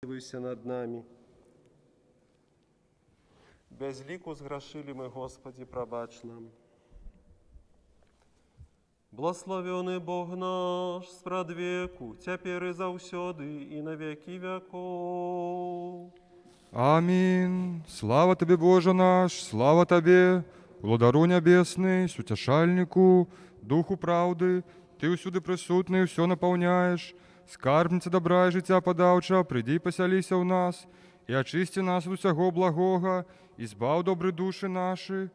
Смилуйся над нами. Без ліку зграшили ми, Господи, пробач нам. Благословенный Бог наш, спрадвеку, теперь и завсёды, и на веки веков. Аминь. Слава Тебе, Боже наш, слава Тебе, Владару Небесный, Сутешальнику, Духу правды, Ты усюди присутний, все наполняешь. Скарбниця добра і життя подавча, приди і поселися в нас, і очисти нас від усього благого, і збав добрі душі наші.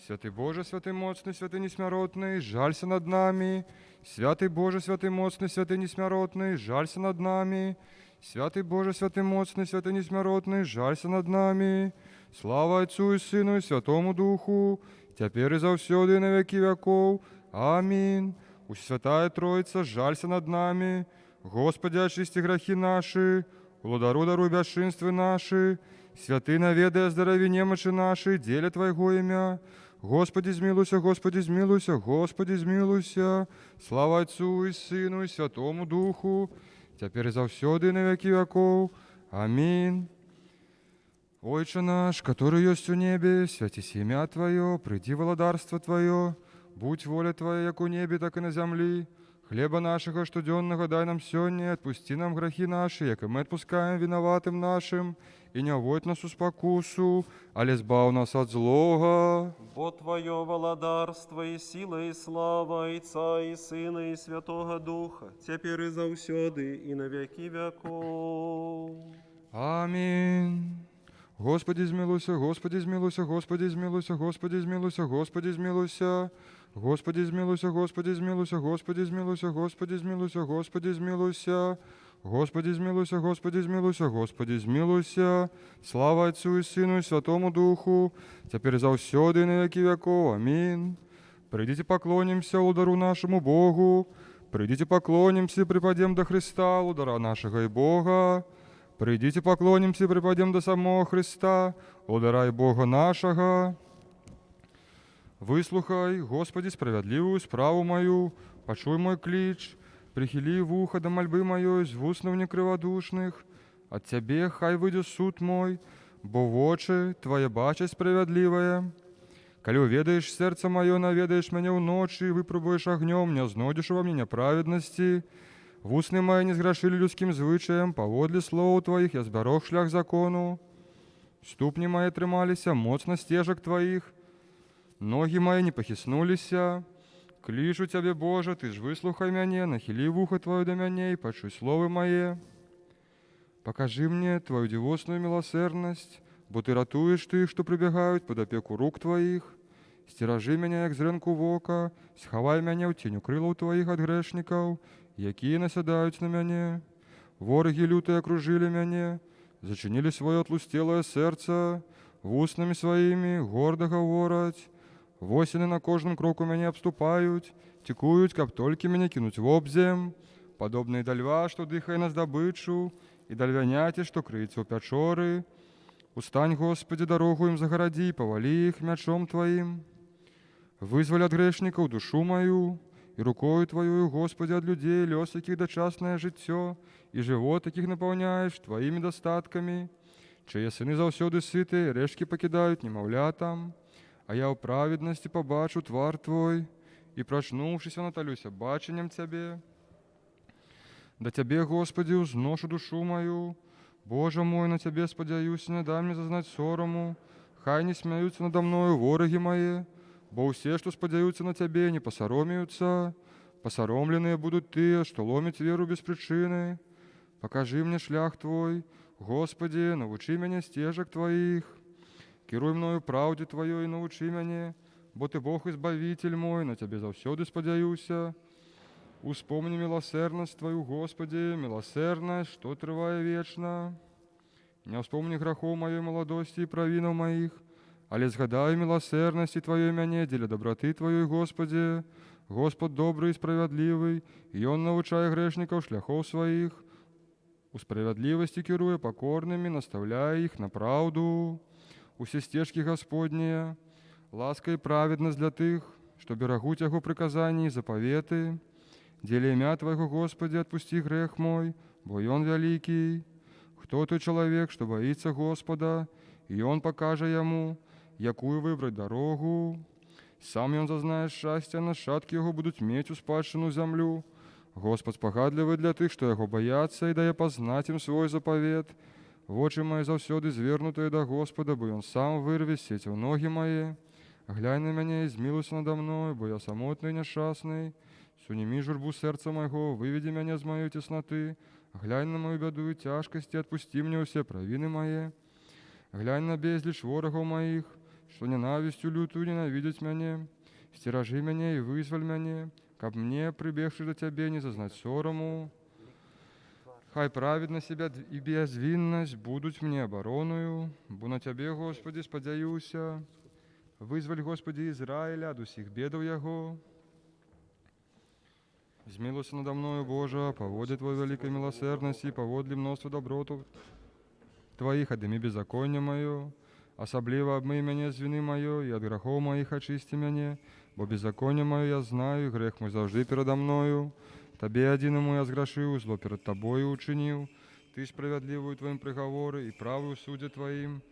Святий Боже, святий моцний, святий несмиротний, жалься над нами. Святий Боже, святий моцний, святий несмиротний, жалься над нами. Святий Боже, святий моцний, святий несмиротний, жалься над нами. Слава Отцу и Сыну и Святому Духу, теперь и завсёды, и на веки веков. Аминь. Усвятая Троица, жалься над нами. Господи, очисти грехи наши, Владару даруй бесшинствы наши. Святый наведай, оздорови немочи наши, деле Твоего имя. Господи, змилуйся, Господи, змилуйся, Господи, змилуйся. Слава Отцу и Сыну и Святому Духу, теперь и завсёды, и на веки веков. Аминь. Отче наш, который есть у небе, святись имя Твое, приди владарство Твое, будь воля Твоя, як у небе, так и на земли. Хлеба нашего штоденного дай нам сегодня, отпусти нам грехи наши, як и мы отпускаем виноватым нашим, и не вводь нас у спокусу, але избав нас от злого. Бо Твое владарство и сила, и слава, и Отца, и Сына, и Святого Духа, теперь и завсёды, и на веки веков. Аминь. Господи, змилуйся, Господи, змилуйся, Господи, змилуйся, Господи, змилуйся, Господи, змилуйся. Господи, змилуйся, Господи, змилуйся, Господи, змилуйся, Господи, змилуйся, Господи, змилуйся. Господи, змилуйся, Господи, змилуйся, Господи, змилуйся. Слава Отцу и Сыну и Святому Духу, теперь завсёды и на веки веков. Аминь. Придите поклонимся удару нашему Богу, придите поклонимся и припадем до Христа, удара нашего и Бога. Придите поклонимся и припадем до самого Христа, удара и Бога нашего. Выслухай, Господи, справедливую справу мою, почуй мой клич, прихили в ухо до мольбы моей, з вуснов некриводушных. От Тебе хай выйдет суд мой, бо в очи Твоя бача справедливая. Коли уведаешь сердце мое, наведаешь меня в ночи, и выпробуешь огнем, не ознойдешь во мне неправедности. В устны мои не сгрешили людским звичаем, поводле слов Твоих я зберог шлях закону. Ступни мои трималися моцно стежек Твоих, ноги мои не похиснулися. Кличу Тебе, Боже, Ты ж выслухай меня, нахили в ухо Твое до меня и почуй словы мои. Покажи мне Твою дивосную милосердность, бо Ты ратуешь тых, что прибегают под опеку рук Твоих. Стеражи меня, як зренку вока, сховай меня в тінь крилов Твоих от грешников, які насядают на меня. Вороги лютые окружили меня, зачинили свое отлустелое сердце, вустами своими гордо говорять. Восени на кожном кроку меня обступают, текуют, как только меня кинуть в обзем, подобные до льва, что дыхая на здобычу, и до львяняти, что крыется у печоры. Устань, Господи, дорогу им загороди, и повали их мячом Твоим. Вызволи от грешников душу мою, и рукою Твоею, Господи, от людей лез яких дочасное життё, и живот таких наполняешь Твоими достатками. Чиє сини завсёды сыты, решки покидают немовлятам, а я у праведности побачу твар Твой, и, прочнувшись, натолюся баченням Тебе. Да Тебе, Господи, узношу душу мою, Боже мой, на Тебе сподяюсь, не дай мне зазнать сорому, хай не смеются надо мною вороги мои, бо все, что сподяются на Тебе, не посоромеются, посоромленные будут Ты, что ломят веру без причины. Покажи мне шлях Твой, Господи, научи меня стежек Твоих. Керуй мною правде Твоей и научи меня, бо Ты Бог избавитель мой, на Тебе завсёды сподяюся. Успомни милосердность Твою, Господи, милосердность, что триває вечно. Не вспомни грехов моей молодости и провинов моих, але згадай милосердности Твоей меня, деля доброты Твоей, Господи. Господь добрый и справедливый, и Он научает грешников шляхов своих. У справедливости керуя покорными, наставляя их на правду. Усе стежки Господние, ласка и праведность для тых, что берегут Его приказания и заповеты. Деля имя Твоего, Господи, отпусти грех мой, бо и Он великий. кто той человек, что боится Господа, и он покаже ему, якую выбрать дорогу. Сам он зазнает счастья, нащадки його будуть мець у спадщину землю. Господь спогадливий для тих, що його бояться, і дає познать їм свой заповед. Очі мої завсёды звернутые до Господа, бо он сам вирве сеть в ноги мої. Глянь на мене і змилуйся надо мною, бо я самотний, нещасний. Суними журбу серця моего, выведи меня з моей тесноты. Глянь на мою беду и тяжкости, отпусти мне все провины мои. Глянь на безліч ворогов моих, что ненавистью лютую ненавидеть меня. Стерожи меня и вызволь меня, каб мне, прибегши до Тебе, не зазнать сорому. Хай праведно себя и безвинность будут мне обороною, бо на Тебе, Господи, сподяюся. Вызволь, Господи, Израиля от усіх бедов Его. Змилуйся надо мною, Боже, по воде Твоей великой милосердности, по водле множества доброту Твоих, отдыми беззаконие мое, особливо обмый меня з вины мое, и от грехов моих очисти меня, бо беззаконие мое я знаю, и грех мой завжди передо мною. Тебе одиному я сгрешил, зло перед Тобою учинил, Ты справедливую Твоим приговоры и правую суде Твоим.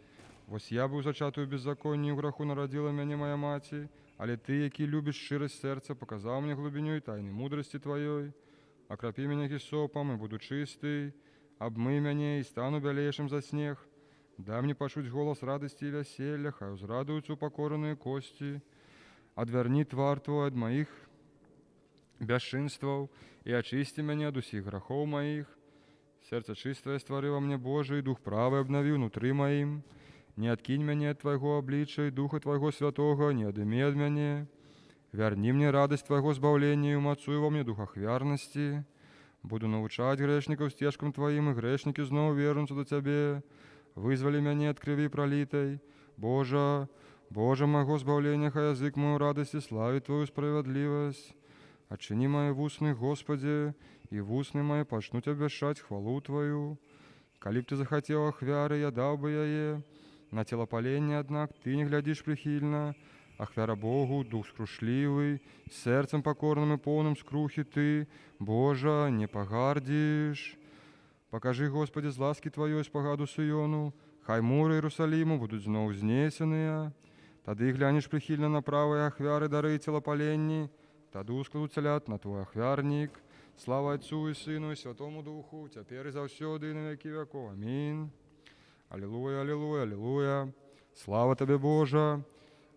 Вось я был зачатую беззаконию, греху народила меня моя мати, але Ты, який любишь щирость сердца, показал мне глубиню и тайны мудрости Твоей. Окропи меня гисопом, и буду чистый, обмый меня, и стану белейшим за снег. Дай мне почуть голос радости и веселья, хай узрадуются упокоренные кости. Отверни твар Твой от моих бесшинствов, и очисти меня от усих грехов моих. Сердце чистое створи во мне, Боже, и дух правый обнови внутри моим. Не откинь меня от Твоего обличия, Духа Твоего Святого, не одыми от меня. Верни мне радость Твоего избавления, и умацуй во мне духах верности. Буду научать грешников стежкам Твоим, и грешники снова вернутся до Тебе. Вызволи меня от крови пролитой. Боже, Боже моего избавления, хай язык мой радости славит Твою справедливость. Отчини мои в устных, Господи, и в устные мои почнут обещать хвалу Твою. Коли б Ты захотел ахвяры, я дал бы я е. На телопаление, однако, Ты не глядишь прихильно. Ахвяра Богу, дух скрушливый, сердцем покорным и полным скрухи Ты, Боже, не погардишь. Покажи, Господи, з ласки Твоей спогаду Сиону, хай мури Иерусалиму будуть знов знесені. Тады глянешь прихильно на правые ахвяры дары телопаленні, таду складуцелят на Твой ахвярник. Слава Отцу и Сыну и Святому Духу, теперь и завсёды и на веки веков. Аминь. Аллилуйя, аллилуйя, аллилуйя. Слава Тебе, Боже.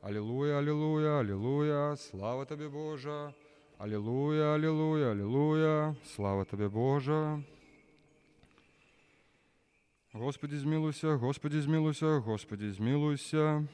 Аллилуйя, аллилуйя, аллилуйя. Слава Тебе, Боже. Аллилуйя, аллилуйя, аллилуйя. Слава Тебе, Боже. Господи, змилуйся, Господи, змилуйся, Господи, змилуйся.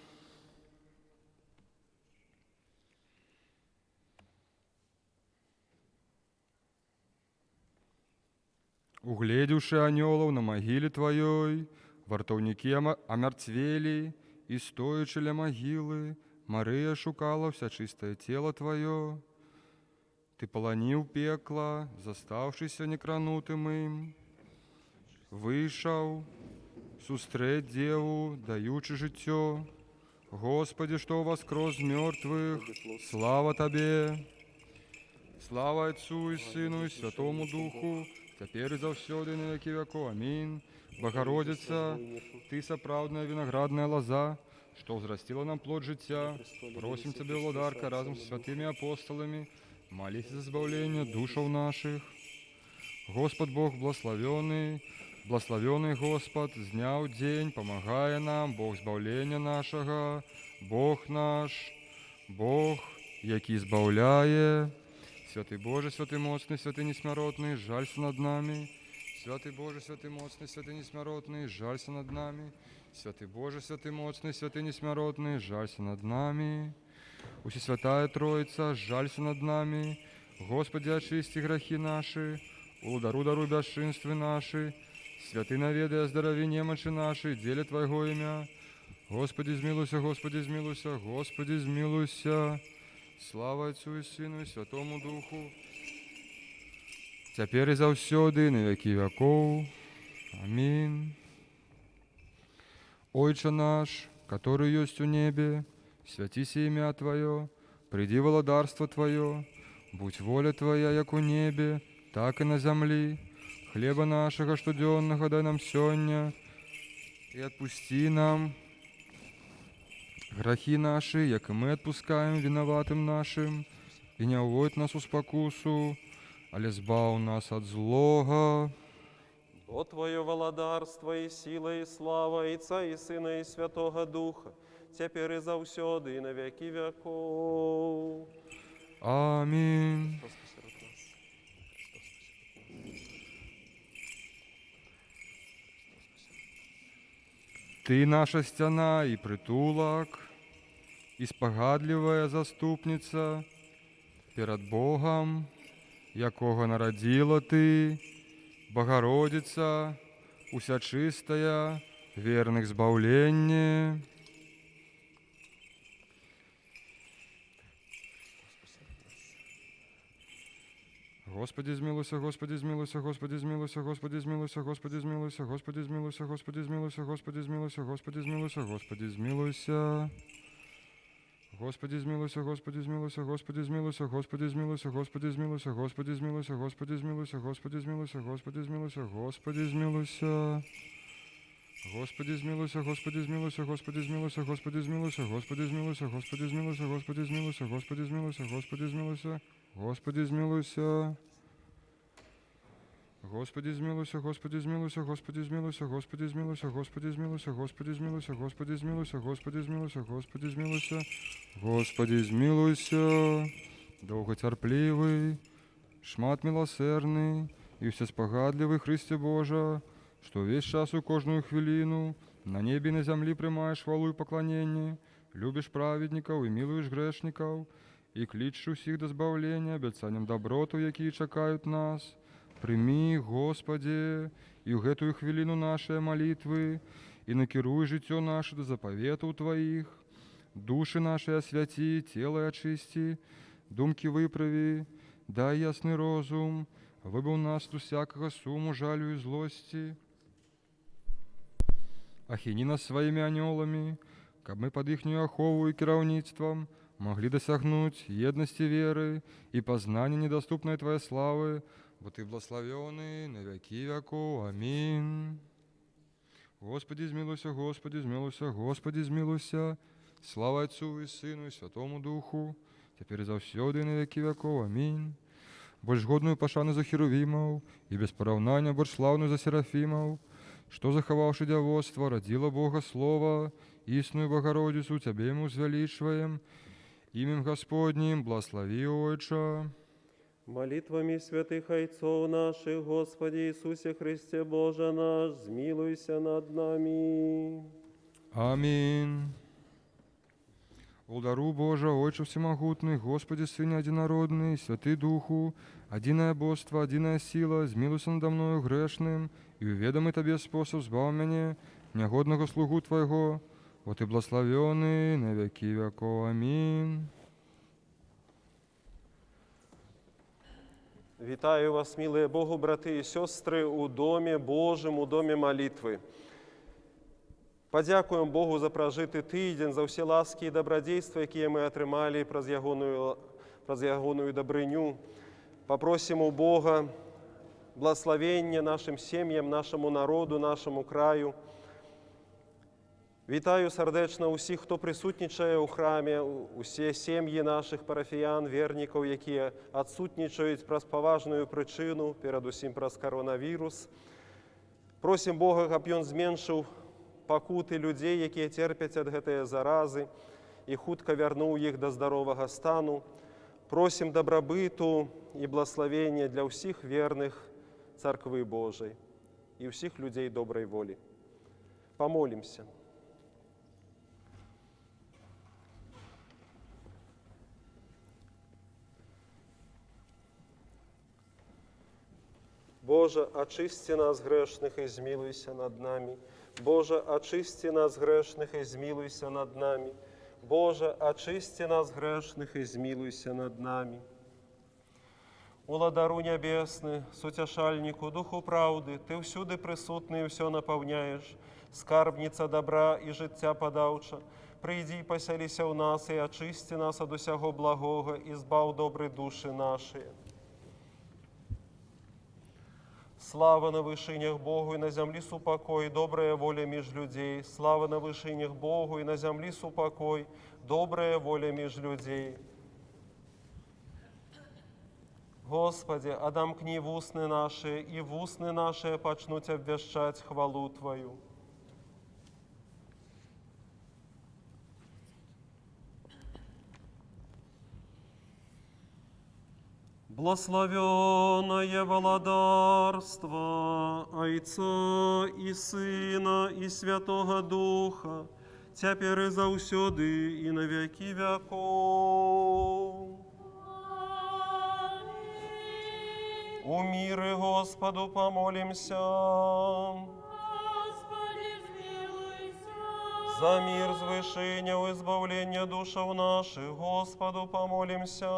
Угледевши анёлов на могиле Твоей, вартовники омертвели, и стоячи ля могилы, Мария шукала вся чистое тело Твое. Ты полонил пекла, заставшийся некранутым им, вышел, сустреть деву, даючи життё. Господи, что воскрес з мертвых, слава Тебе! Слава Отцу и Сыну и Святому Духу, теперь и завсёды и на веки веков. Аминь. Богородица, Ты соправдная виноградная лоза, что взрастила нам плод життя. Просим Тебя, владарка, разом с святыми апостолами, молись за избавление душев наших. Господь Бог благословенный, благословенный Господь, с дня в день, помогая нам, Бог избавления нашего, Бог наш, Бог, який избавляє. Святый Боже, святый моцный, святый несмиротный, жалься над нами. Святый Боже, святый моцный, святый несмиротный, жалься над нами. Святый Боже, святый моцный, святый несмиротный, жалься над нами. Усесвятая Троица, жалься над нами. Господи, очисти грехи наши, удару даруй бесшинствы наши. Святый наведай, оздорови немочи наши, деле Твоего имя. Господи, змилуйся, Господи, змилуйся, Господи, змилуйся. Слава Отцу и Сыну и Святому Духу, теперь и завсёды, и на веки веков. Аминь. Отче наш, который есть у небе, святися имя Твое, приди владарство Твое, будь воля Твоя, як у небе, так и на земли. хлеба нашего штоденного дай нам сегодня, и отпусти нам грехи наши, як и мы отпускаем виноватым нашим, и не уводь нас у спокусу, але збав нас от злого. Бо Твое владарство и сила, и слава, и Отца, и Сына, и Святого Духа, теперь и завсёды, и на веки веков. Аминь. Ты наша стена и притулок, и спогадлівая заступниця перед Богом, якого народила Ты, Богородица, уся чистая, верных збавлення. Господи, змилуйся, Господи, змилуйся, Господи, змилуйся, Господи, змилуйся, Господи, змилуйся, Господи, змилуйся, Господи, змилуйся, Господи, змилуйся, Господи, змилуйся, Господи, змилуйся. Господи, змилуйся, Господи, змилуйся, Господи, змилуйся, Господи, змилуйся, Господи, змилуйся, Господи, змилуйся, Господи, змилуйся, Господи, змилуйся, Господи, змилуйся, Господи, змилуйся. Господи, змилуйся, Господи, змилуйся, Господи, змилуйся, Господи, змилуйся, Господи, змилуйся, Господи, змилуйся, Господи, змилуйся, Господи, змилуйся, Господи, змилуйся, Господи, змилуйся. Господи, змилуйся, Господи, змилуйся, Господи, змилуйся, Господи, змилуйся, Господи, змилуйся, Господи, змилуйся, Господи, змилуйся, Господи, змилуйся, Господи, змилуйся, Господи, змилуйся, довготерпливий, шмат милосердний і всеспогадливий Христе Божа, що весь час у кожную хвилину на небі і на землі приймаєш хвалу і поклонення, любиш праведників і милуєш грешників, і кличеш усіх до збавлення обіцянням доброту, які чекають нас. Прими, Господи, і в гэтую хвилину нашей молитвы, и накируй життя наше до заповетов Твоих, души наши освяти, тело очисти, думки выправи, дай ясный розум, выбав нас до всякого суму, жалю и злости. Охини нас своими анелами, как мы под ихнюю охову и керовництвом могли досягнуть едности веры и познания недоступной Твоей славы, бо Ты благословенный на веки веков. Аминь. Господи, змилуйся, Господи, змилуйся, Господи, змилуйся. Слава Отцу и Сыну и Святому Духу, теперь и завсёды и на веки веков. Аминь. Больш годную пашану за херувимов и без поравнания больш славную за серафимов, что, заховавши девоцтво, родила Бога Слова, истинную Богородицу, Тебе ему звеличиваем, именем Господним благослови, Отче. Молитвами святых Отцов наших, Господи Иисусе Христе Боже наш, змилуйся над нами. Аминь. Волдару Божа, Отче всемогутный, Господи, Сыне одинородный, Святый Духу, одиное Божство, одиная сила, змилуйся надо мною грешным, и уведомый Тебе способ збав меня, негодного слугу Твоего, вот и благословенный на веки веков. Аминь. Вітаю вас, милые Богу, брати і сестри, у Домі Божим, у Домі молитви. Подякуємо Богу за прожитий тиждень, за всі ласки і добродійства, які ми отримали праз ягоную добриню. Попросимо у Бога благословення нашим сім'ям, нашому народу, нашому краю. Вітаю сердечно усіх, хто присутнічає у храмі, усі сім'ї наших парафіян, вірників, які відсутнічають праз поважну причину, передусім праз коронавірус. Просимо Бога, щоб Він зменшив пакуты людей, які терпять ад гэтай заразы, і хутка вярнуў іх да здаровага стану. Просім дабрабыту і благословення для ўсіх верных Царквы Божай і ўсіх людзей добрай волі. Помолимся. Боже, очисти нас грешных и змилуйся над нами. Боже, очисти нас грешных и змилуйся над нами. Боже, очисти нас грешных и змилуйся над нами. Владару небесный, сутешальнику, Духу правды, Ты всюди присутний і все наповняєш, скарбниця добра і життя подавча, прийди і поселися в нас, і очисти нас от усього благого, і збав добрі душі наші. Слава на вышинях Богу, и на землі супокой, добрая воля між людей. Слава на вышинях Богу, и на землі супокой, добрая воля між людей. Господи, одомкни в устны наши, и в устны наши почнуть обвещать хвалу Твою. Благословенное владарство Отца и Сына и Святого Духа, теперь и заусюды, и на веки веков. У мире Господу помолимся. Господи, змилуйся. За мир звышения, у избавления душев наших, Господу помолимся.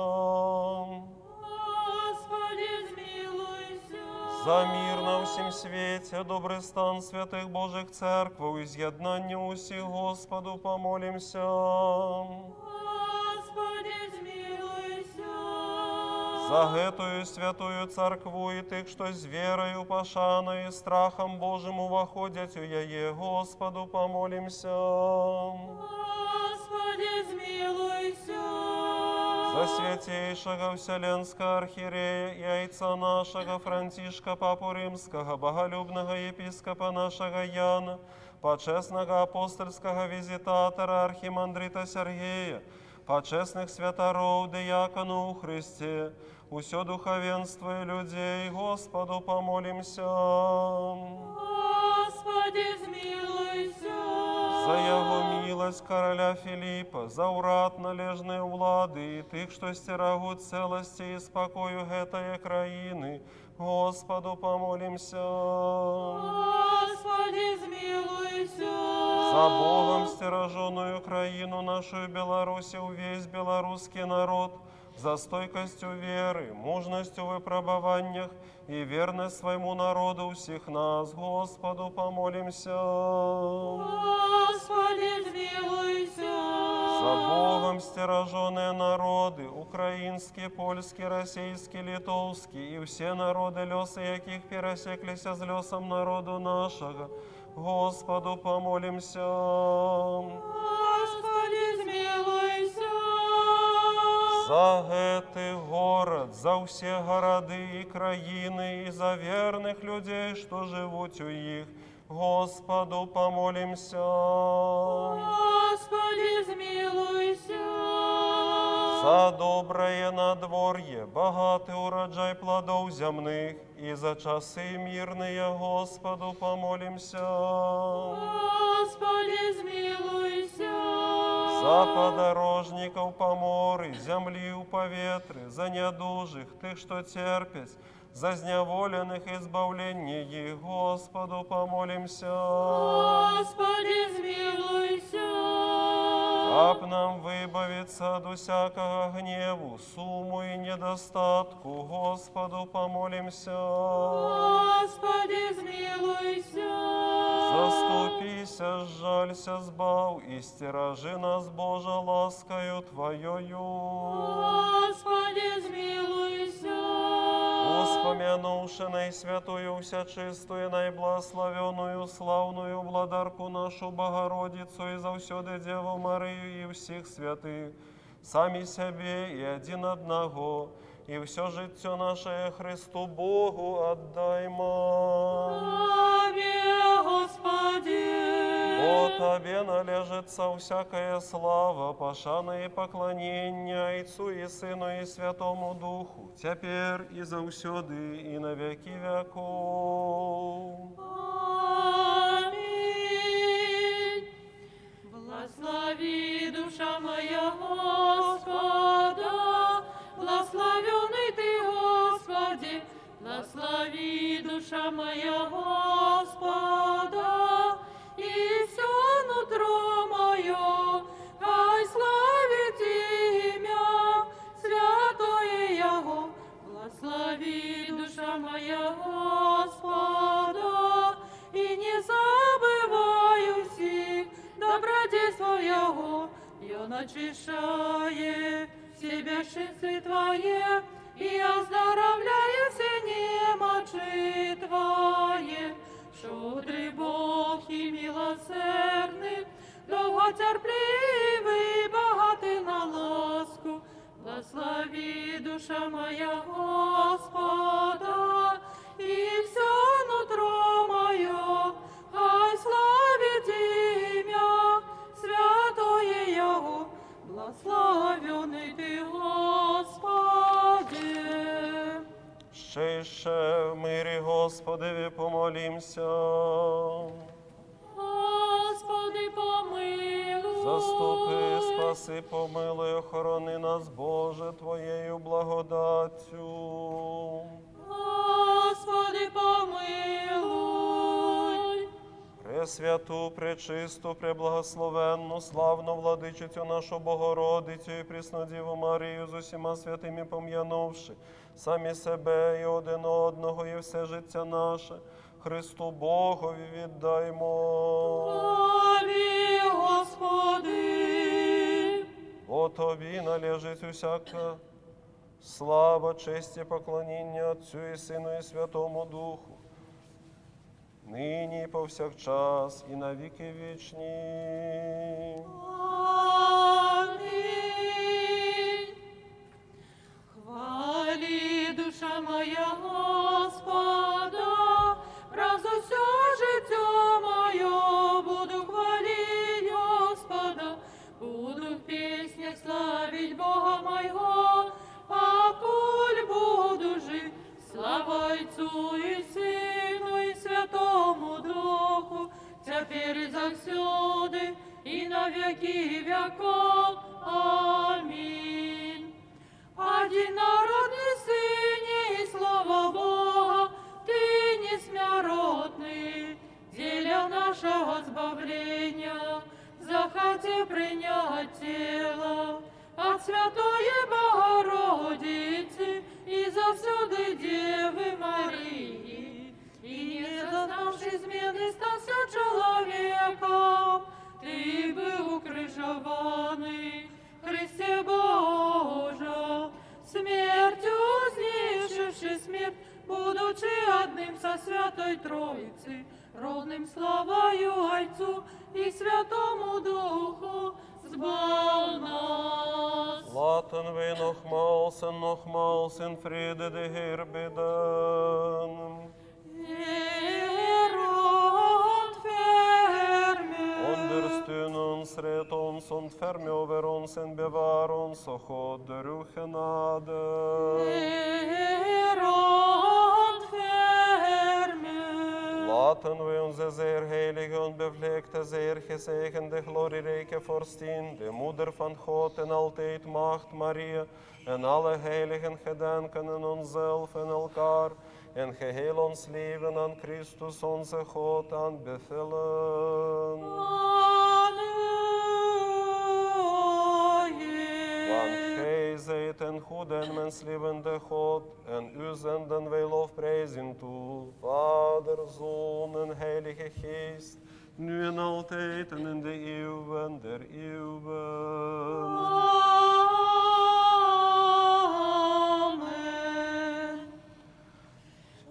Господи, змилуйся. За мир на всем свете, добрый стан святых Божих церквов, изъеднание усих, Господу помолимся. Господи, змилуйся. За гэтую святую церкву и тых, что с верою пошаною и страхом Божьим воходят у яе, Господу помолимся. Господи, змилуйся. За святейшего Вселенского архиерея и отца нашего Франтишка, Папу Римского, боголюбного епископа нашего Яна, почесного апостольского визитатора архимандрита Сергея, почесных святоров, диакону у Христе, усё духовенство и людей, Господу помолимся. Господи, змилуйся. За Его милость короля Филиппа, за урад належные влады и тых, что стерагут целости и спокою этой краины, Господу помолимся. Господи, змилуйся. За Богом стероженную краину нашу Белоруссию, весь белорусский народ, за стойкостью веры, мужностью в выпробованиях и верность своему народу всех нас, Господу помолимся. Господи, змилуйся. За Богом стероженные народы, украинские, польские, российские, литовские, и все народы, лесы яких пересеклися с лесом народу нашего, Господу помолимся. Господи, змилуйся. За гэты город, за все городы и краины, и за верных людей, что живут у их, Господу помолимся. Господи, змилуйся. За доброе надворье, богатый урожай плодов земных, и за часы мирные, Господу помолимся. Господи, змилуйся. За подорожников поморы, земли у поветры, за недужих, тых, что терпят, за зневоленных избавление их, Господу помолимся. Господи, змилуйся. Об нам выбавиться от всякого гневу, сумму и недостатку, Господу помолимся. Господи, змилуйся. Заступися, сжалься, сбав, и стерожи нас, Боже, ласкою Твоею. Господи, змилуйся. Вспомянувши наисвятую, всячистую, наиблагословенную, славную владарку нашу Богородицу и завсёды Деву Марию и всех святых, сами себе и один одного, и все життя наше Христу Богу отдаймо. Тебе, Господи. О Тебе належится всякая слава, пошана и поклонение Отцу и Сыну и Святому Духу, теперь и завсёды и на веки веков. Аминь. Благослови душа моя Господа, благословенный Ты, Господи, благослови душа моя Господа, и все нутро мое, ай славит имя святое Его. Благослови душа моя Господа, и не забываю всех добродействий Его, и Он очищает все бесчинства Твое, и оздоровляя все немочи Твои. Шудрый Бог и милосердный, долготерпливый, богатый на ласку, благослови душа моя Господа, и все нутро мое, хай славит имя святое Его, благословенный Ты, Господи. Ще в мирі Господеві помолімся. Господи, помилуй. Заступи, спаси, помилуй, охорони нас, Боже, Твоєю благодаттю. Господи, помилуй. Пресвяту, пречисту, преблагословенну, славну владичицю нашу Богородицю і Преснодіву Марію з усіма святими пом'янувши, самі себе і один одного, і все життя наше, Христу Богові віддаймо. Славі, Господи. О Тобі належить усяка слава, честь і поклоніння Отцю і Сину і Святому Духу, нині і повсякчас, і на віки вічні. Амінь. Хвалі, душа моя Господа, раз усе життя моє буду хвалить Господа, буду в піснях славить Бога моего, покуль буду жить, слава Отцу і Сину і Святому Духу, теперь и завсюди, и на веки веков. Аминь. Один народный Сыне и Слово Бога, Ты несмиротный, деля нашего избавления, захоти принять тело от Святой Богородицы и завсюди Девы Марии, и не зазнавши измены стался человеком, Ты был укрыжованный, Христе Божа, смертью знищивши смерть, будучи одним со Святой Троицей, ровным славою Отцу и Святому Духу, збав нас. Laten we nogmaals in vrede de Heer bidden. Herre, ontferm u. Ondersteun ons, red ons, ontferm over ons en bewaar ons, o God, door uw genade. Herre, ontferm u. Laten we onze zeer heilige, onbevlekte, zeer gezegende, glorierijke vorstin, de moeder van God en altijd maagd Maria, en alle heiligen gedenken en onszelf en elkaar, en geheel ons leven aan Christus onze God aanbevelen. Want gij zijt een goede en menslievende God, en u zenden wij lofprijzen toe, Vader, Zoon en Heilige Geest, nu en altijd en in de eeuwen der eeuwen. Amen.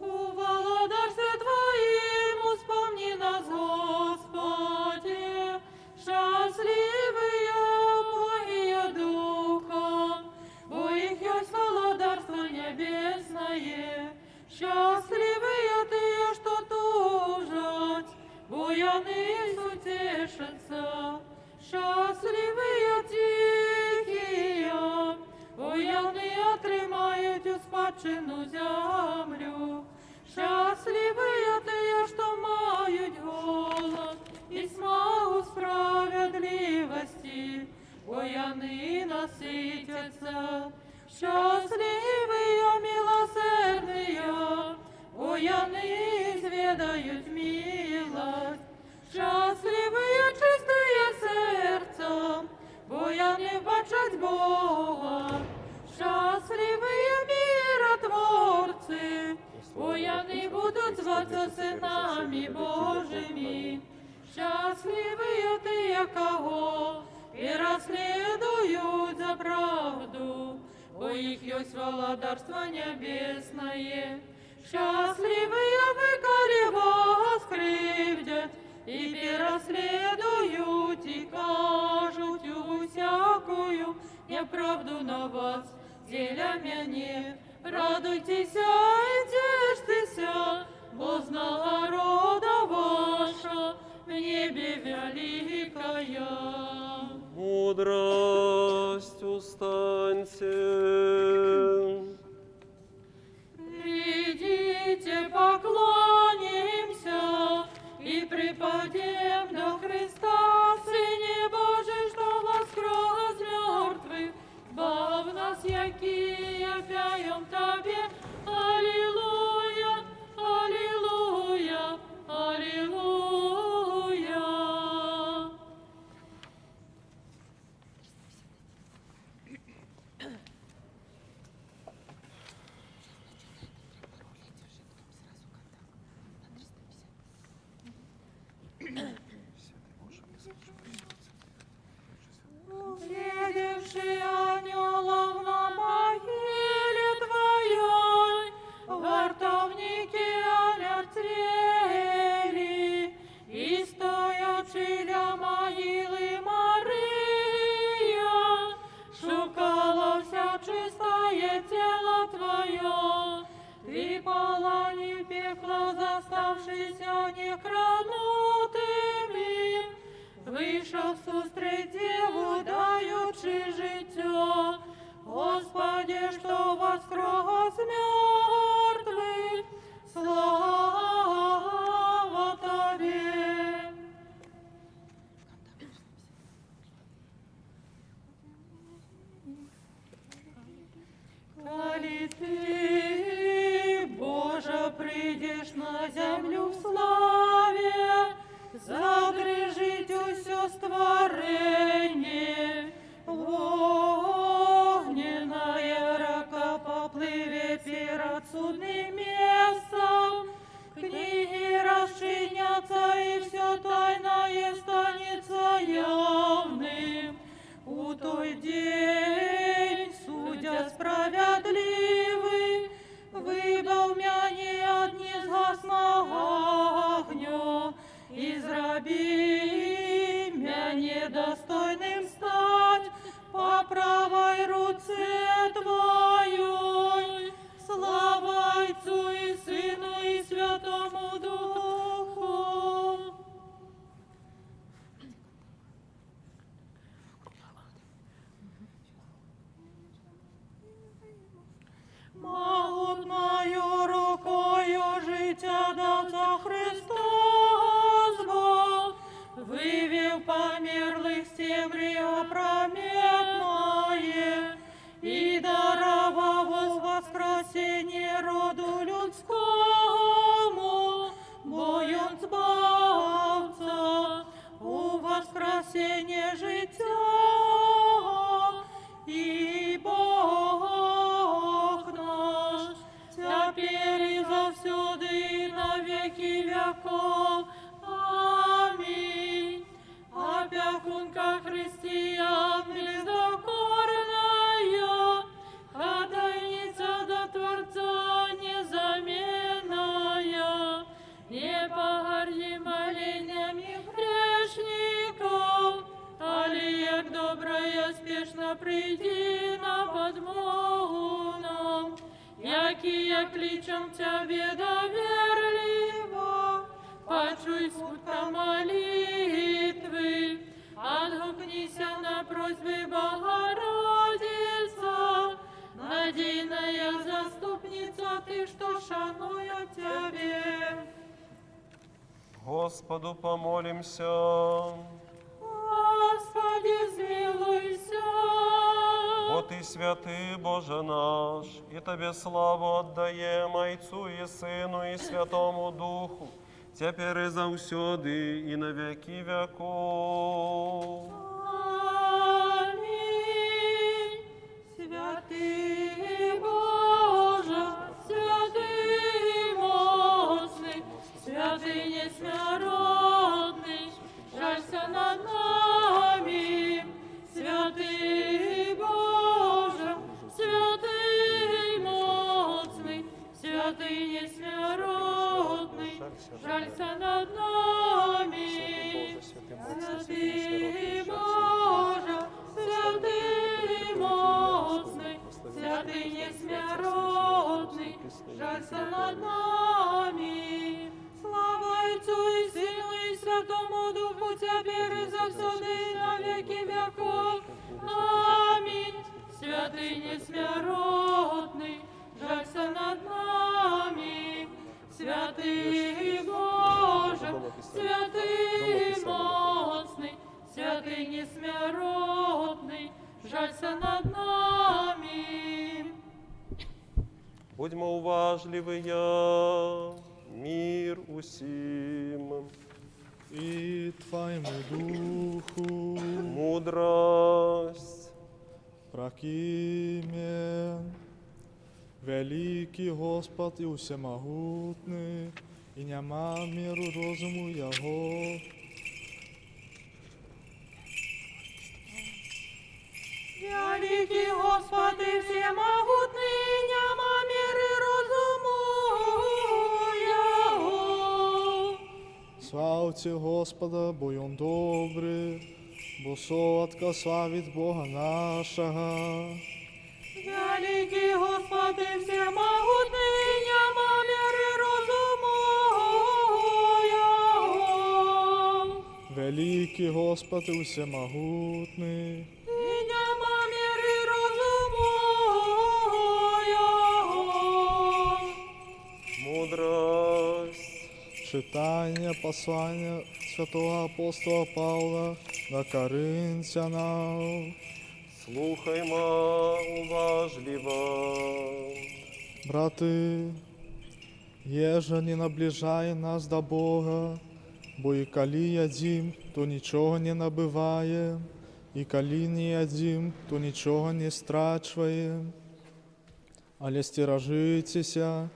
У володарстве Твоим успомни нас, Господи, счастливые, благие духом, бо их есть володарство небесное. Счастливые те, что тужат, буяны утешатся. Счастливые тихие, буяны отримають у спадщину землю. Щасливые те, що мають голос і смагу справедливості, буяни наситяться. Счастливые, милосердные, буяни зведают милость. Счастливые, чистые сердцем, буяни бачать Бога. Счастливые миротворцы, буяни будуть зваться синами Божими. Счастливые те, кого и расследуют за правду, бо их есть володарство небесное. Счастливые вы, коли вас кривдят, и переследуют, и кажут всякую неправду на вас, деля мяне. Радуйтесь и тешьтеся, бо народа ваша в небе великая. Мудрость устаньте. Придите, поклонимся и припадем до Христа, Сыне Божий, что воскрес мертвых, бав нас, якие пяем Тебе. Аллилуйя, аллилуйя, аллилуйя. Глядевший ангелов на могиле Твоей, вартовники омертвели, и стоячи ля могилы Мария, шукала вся чистое тело Твое, и полони в пекло, заставшийся некранутыми, вийшов зустріч Деву, даючи життя. Господи, що воскрес мертвих, слава Тобі. Коли Ти, Боже, прийдеш на землю в славі, загрижить усё створение, огненная рака поплывет перед судным местом, книги расчинятся, и все тайное станется явным. У той день, судя справедливый, выбав меня от незгасного огня, израби меня недостойным стать по правой руце Твоей. Слава Отцу и Сыну и Святому Духу. Могутною рукою життя дав Христос Бог, вывел померлых с темри опрометное и даровал воскресение роду людскому, бо Он збавца у воскресение життя, и Бог наш теперь и завсюди и на веки веков. Аминь. Опекунка христиан бездокорная, ходайница до Творца незаменная, не погорди молениями грешников, али як добрая спешно приди на подмогу нам, якие кличем Тебе доверливо, почуй смутка молитвы, отгукнися на просьбы Богородица, надійная заступница Ты, что шануя Тебе. Господу помолимся. Господи, змилуйся. Бо Ты святый, Боже наш, и Тебе славу отдаем Отцу и Сыну и Святому Духу, теперь и завсёды, и на веки веков. Аминь. Святый Боже, святый моцный, святый несмиротный, жалься над нами. Святый Боже, святый Святий Боже, святий моцний, святий несмиротний, жалься над нами. Слава Отцу и Сыну и Святому Духу, теперь и завсёды и на веки веков. Аминь. Святый несмиротный, жалься над нами. Святый Боже, святый моцный, святый несмиротный, жалься над нами. Будьмо уважливыя, мир усім, и Твоему Духу, мудрость, прокимен. Великий Господь и всемогутний, и нема миру розуму Його. Великий Господи, всемогутний, нема міри розуму Його. Славьте Господа, бо Он добрий, бо сотка славить Бога нашого. Великий Господи, всемогутний, нема міри розуму Його. Великий Господь і всемогутний, І нема міри розуму Його. мудрость, читання послання святого апостола Павла до Коринтянам. слухаймо уважливо. Брати, еже не наближає нас до Бога, бо і коли ядім, то нічого не набиває, і коли не ядім, то нічого не страчває. Але стеражитеся,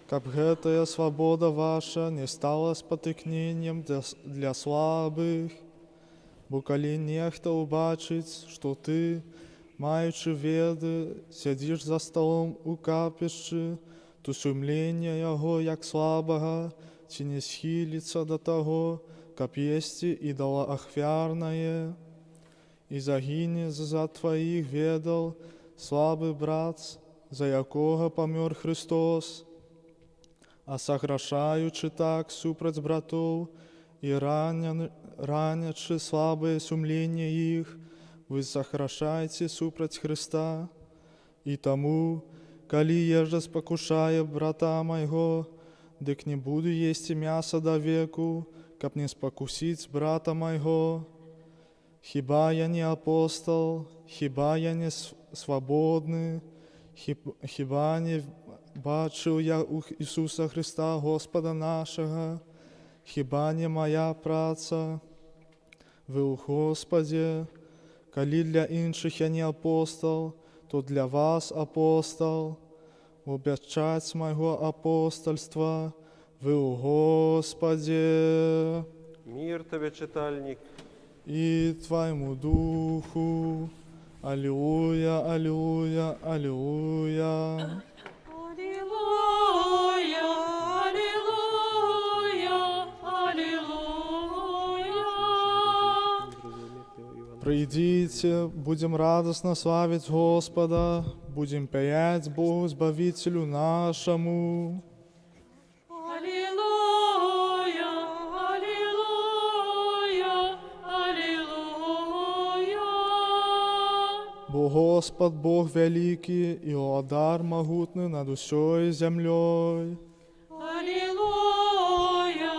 каб гэтая свобода ваша не стала спотыкненнем для слабых, бо калі нехта убачыць, што ты, маючы веды, сядзіш за столом у капішчы, то сумленне яго, як слабага, ці не схіліцца да таго, каб есці ідала ахвярнае, і загіне за тваіх ведал слабы брат, за якога памёр Христос, а саграшаючы так супраць братоў і ранячы слабае сумленне іх, вы саграшаеце супраць Христа. І таму, калі ежа спакушае брата майго, дык не буду есці мяса да веку, каб не спакусіць брата майго. Хіба я не апостол, хіба я не свабодны, хіба не бачыў я у Ісуса Христа, Господа нашага, хіба не моя праца? Вы у Господе. Калі для іншых я не апостол, то для вас апостол. Бо пячаць майго апостольства вы у Господе. Мир тебе, читальник. И Твоему Духу. Аллилуйя, аллилуйя, аллилуйя. Аллилуйя, аллилуйя, аллилуйя. Придите, будем радостно славить Господа, будем пять Богу Збавителю нашему. Аллилуйя, аллилуйя, аллилуйя. Бо Господ Бог великий и Владар могутный над усей землей. Аллилуйя,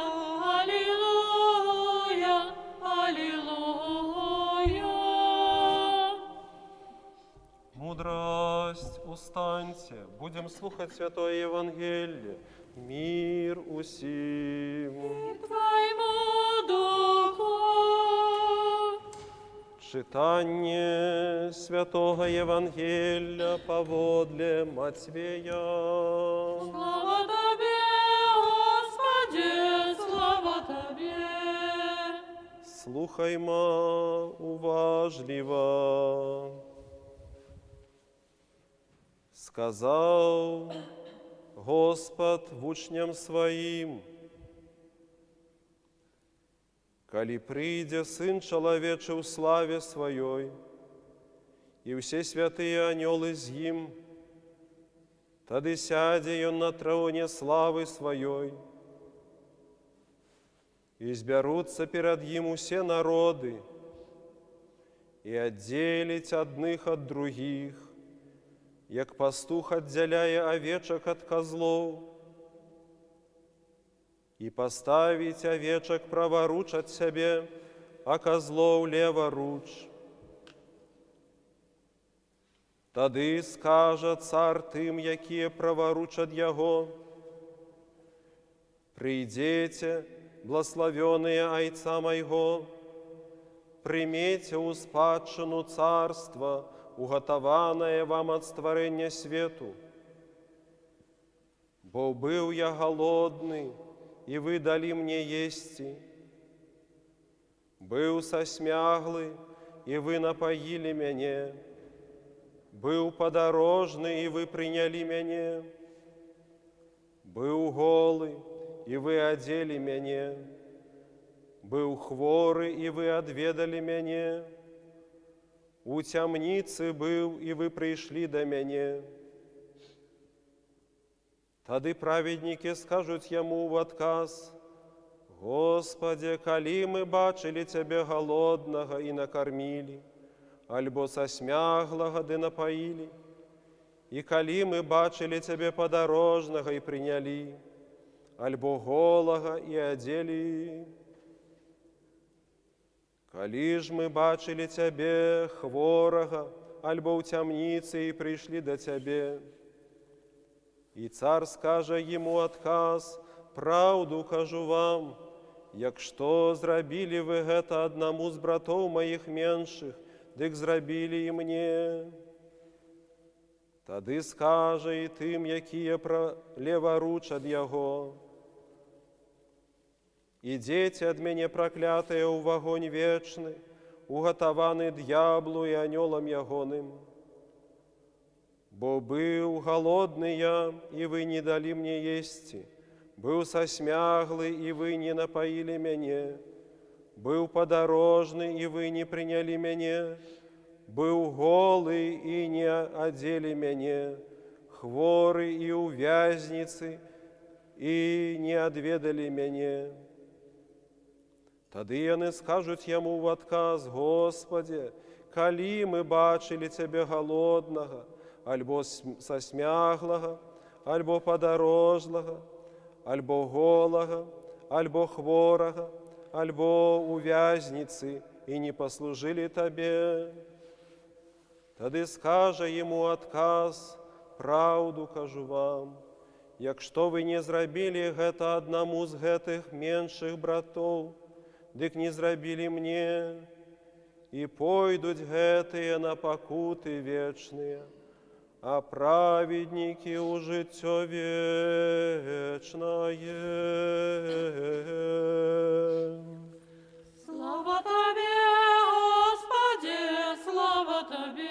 аллилуйя, аллилуйя. Мудрость, устаньте, будем слухать Святое Евангелие. Мир усім. Твоему Духу. Читание Святого Евангелия поводле Матвея. Слава Тебе, Господи, слава Тебе. Слухаймо уважливо. Сказав Господь в учням своим: Калі прыйдзе Сын Чалавечы ў славе Сваёй, і ўсе святыя анёлы з ім, тады сядзе Ён на троне славы Сваёй, і збяруцца перад Ім усе народы, і аддзеліць адных ад другіх, як пастух аддзяляе авечак ад казлоў, і паставіць авечак праваруч ад сябе, а казлоў леваруч. Тады скажа цар тым, якія праваруч ад яго: «Прыйдзеце, блаславёныя айца майго, прымеце ў спадчыну царства, угатаванае вам ад стварэння свету. Бо быў я галодны, і вы далі мне есці. Быў сасмяглы, і вы напаілі мяне. Быў падарожны, і вы прынялі мяне. Быў голы, і вы адзелі мяне. Быў хворы, і вы адведалі мяне. У цямніцы быў, і вы прыйшлі да мяне». Тады праведнікі скажуць яму ў адказ: «Господи, калі мы бачылі Цябе галоднага і накармілі, альбо сасмяглага ды напаілі, і калі мы бачылі Цябе падарожнага і прынялі, альбо голага і адзелі? Калі ж мы бачылі Цябе хворага, альбо ў цямніцы і прыйшлі да Цябе?» І цар скажа йому адказ: «Праўду кажу вам, як што зрабілі вы гэта аднаму з братоў маіх меншых, дык зрабілі і мне». Тады скажа і тым, якія леваруч ад яго: «Ідзеце ад мяне, праклятыя, ў вагонь вечны, угатаваны д'яблу і анёлам ягоным. Бо быў галодны я, і вы не далі мне есці, быў сасмяглы, і вы не напаілі мяне, быў падарожны, і вы не прынялі мяне, быў голы, і не адзелі мяне, хворы і ў вязніцы, і не адведалі мяне». Тады яны скажуць яму ў адказ: «Господи, калі мы бачылі Цябе галоднага, альбо сасмяглага, альбо падарожнага, альбо голага, альбо хворага, альбо ў вязніцы, і не паслужылі Табе?» Тады скажа яму адказ: «Праўду кажу вам, як што вы не зрабілі гэта аднаму з гэтых меншых братоў, дык не зрабілі мне, і пойдуць гэтыя на пакуты вечныя, а праведнікі ў жыццё вечнае». Слава Табе, Господи, слава Табе.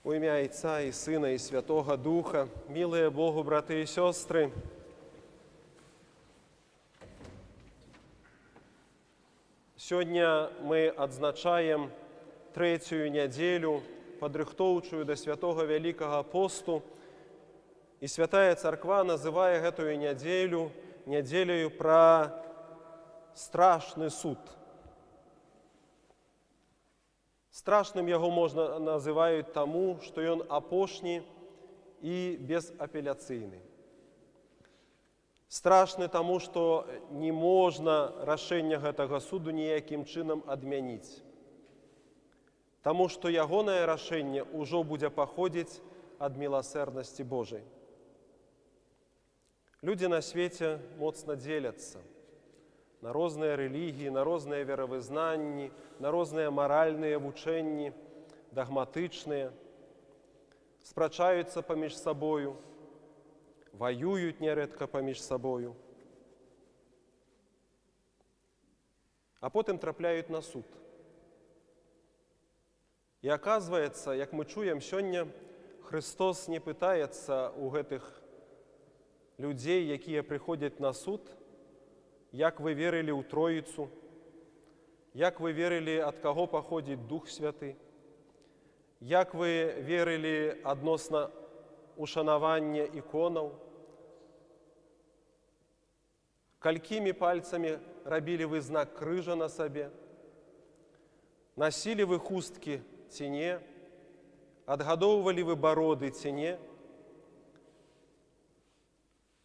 У ім'я Отця і Сина, і Святого Духа, милые Богу, брати і сестри, сьогодні ми відзначаємо третю неділю, підрихтовчую до Святого Великого Посту, і Святая Церква називає гэтую неділю неділею про страшний суд. Страшным яго можна называюць таму, што ён апошні і безапеляцыйны. Страшны таму, што не можна рашэнне гэтага суду ніякім чынам адмяніць. Таму што ягонае рашэнне ўжо будзе паходзіць ад міласэрнасці Божай. Людзі на свеце моцна дзеляцца на розныя рэлігіі, на розныя веравызнанні, на розныя маральныя вучэнні, дагматычныя, спрачаюцца паміж сабою, ваююць нярэдка паміж сабою, а потым трапляюць на суд. І аказваецца, як мы чуем сёння, Христос не пытаецца ў гэтых людей, якія прыходзяць на суд, як вы верылі ў Троіцу, як вы верылі, ад каго паходзіць Дух Святы, як вы верылі адносна ушанавання іконаў, калькімі пальцамі рабілі вы знак крыжа на сабе, насілі вы хусткі ці не, адгадоўвалі вы бароды ці не.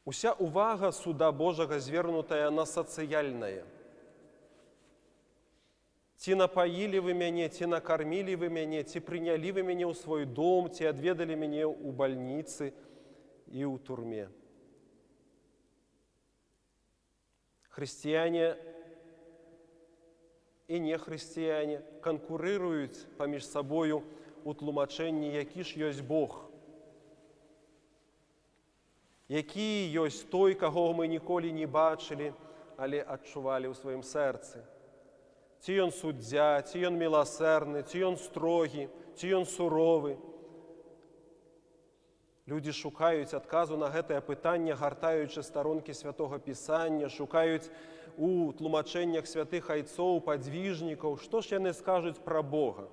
Уся увага суда Божага звернутая на сацыяльнае. Ці напаілі вы мяне, ці накармілі вы мяне, ці прынялі вы мяне ў свой дом, ці адведалі мяне ў бальніцы і ў турме. Хрысціяне і нехрысціяне канкурыруюць паміж сабою у тлумачэнні, які ж ёсць Бог, які ёсць той, каго мы ніколі не бачылі, але адчувалі ў сваім сэрцы. Ці ён суддзя, ці ён міласэрны, ці ён строгі, ці ён суровы. Людзі шукаюць адказу на гэтае пытанне, гартаючы старонкі Святога Пісання, шукаюць у тлумачэннях святых айцоў, падвіжнікаў, што ж яны скажуць пра Бога.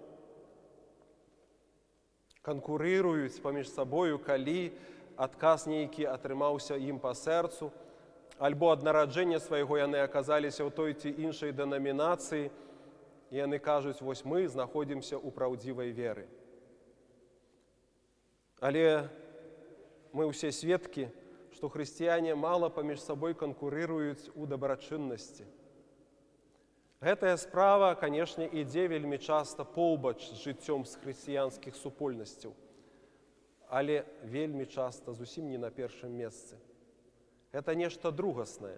Канкурыруюць паміж сабою, калі адказ нейкі атрымаўся ім па сэрцу, альбо ад нараджэння свайго яны аказаліся ў той ці іншай дэнамінацыі, і яны кажуць, вось мы знаходзімся ў праўдзівай веры. Але мы ўсе сведкі, што хрысціяне мала паміж сабой канкурыруюць у дабрачыннасці. Гэтая справа, канешне, ідзе вельмі часта поўбач з жыццём з хрысціянскіх супольнасцяў, але вельмі часта зусім не на першым месцы. Гэта нешта другаснае.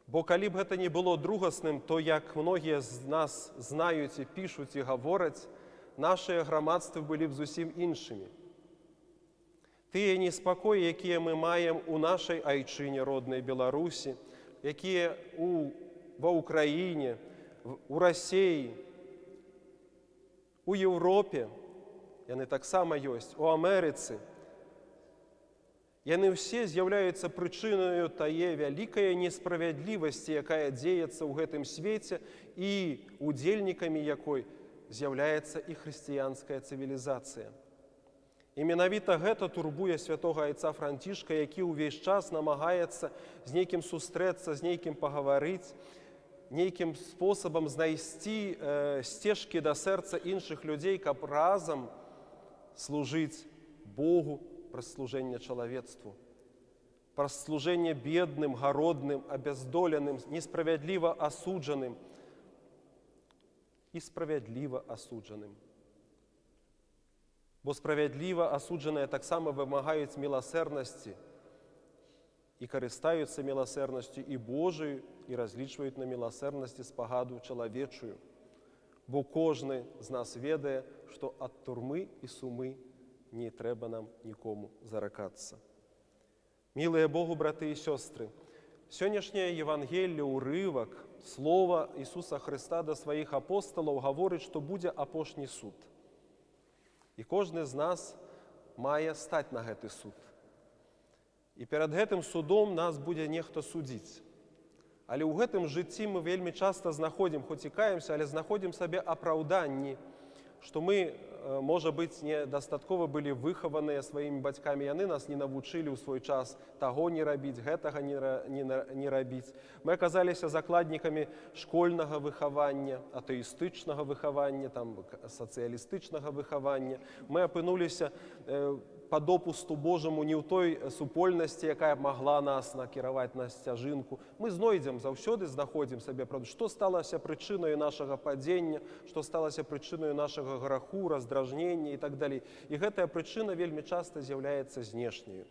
Бо калі б гэта не было другасным, то, як многія з нас знаюць і пішуць і гавораць, нашыя грамадствы былі б зусім іншымі. Тыя неспакоі, якія мы маем у нашай айчыне роднай Беларусі, якія ва Ўкраіне, у Расіі, у Еўропе, яны таксама ёсць, у Амерыцы, яны ўсе з'яўляюцца прычынаю тае вялікай несправядлівасці, якая дзеецца ў гэтым свеце, і удзельнікамі якой з'яўляецца і хрысціянская цывілізацыя. І менавіта гэта турбуе святога айца Францішка, які ўвесь час намагаецца з нейкім сустрэцца, з нейкім пагаварыць, нейкім спосабам знайсці сцежкі да сэрца іншых людзей, каб разам служыць Богу праз служэнне чалавецтву, праз служэнне бедным, гародным, абяздоленым, несправядліва асуджаным і справядліва асуджаным. Бо справядліва асуджаныя таксама вымагаюць міласэрнасці і карыстаюцца міласэрнасцю і Божаю, і разлічваюць на міласэрнасці спагаду чалавечую. Бо кожны з нас ведае, што ад турмы і сумы не трэба нам нікому заракацца. Мілыя Богу, браты і сёстры, сённяшняе Евангелле, урывак, слова Ісуса Хрыста да сваіх апосталаў гаворыць, што будзе апошні суд. І кожны з нас мае стаць на гэты суд. І перад гэтым судом нас будзе нехта судзіць. Але ў гэтым жыцці мы вельмі часта знаходзім, хоць і каемся, але знаходзім сабе апраўданні, што мы, можа быць, недастаткова былі выхаваныя сваімі бацькамі, яны нас не навучылі ў свой час таго не рабіць, гэтага не рабіць. Мы аказаліся закладнікамі школьнага выхавання, атэістычнага выхавання, сацыялістычнага выхавання. Мы апынуліся па допусту Божаму не ў той супольнасці, якая магла нас накіраваць на сцяжынку. Мы знойдзем, заўсёды знаходзім сабе правду, што сталася прычынаю нашага падзення, што сталася прычынаю нашага граху, раздражнення і так далей. І гэтая прычына вельмі часта з'яўляецца знешняю.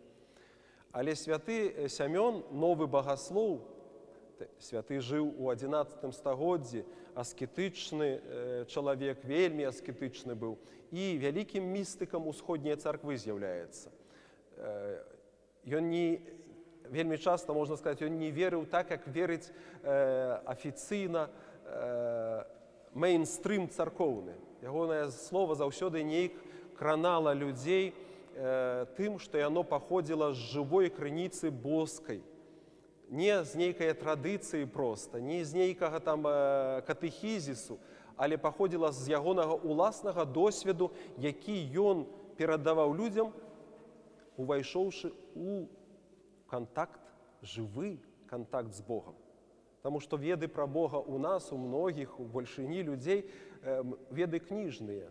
Але святы Сямён, новы багаслоў, святы жыў у 11 стагоддзі, аскетычны чалавек, вельмі аскетычны быў, і вялікім містыкам усходняй царквы з'яўляецца. Ён не, вельмі часта, можна сказаць, ён не верыў так, як верыць афіцыйна мейнстрым царкоўны. Ягонае слова заўсёды нейк кранала людзей тым, што яно паходзіла з жывой крыніцы боскай, не з нейкай традыцыі проста, не з нейкага там катэхізісу, але паходзіла з ягонага уласнага досведу, які ён перадаваў людзям, увайшоўшы у кантакт, жывы кантакт з Богам. Таму што веды пра Бога у нас, у многіх, у большыні людзей, веды кніжныя,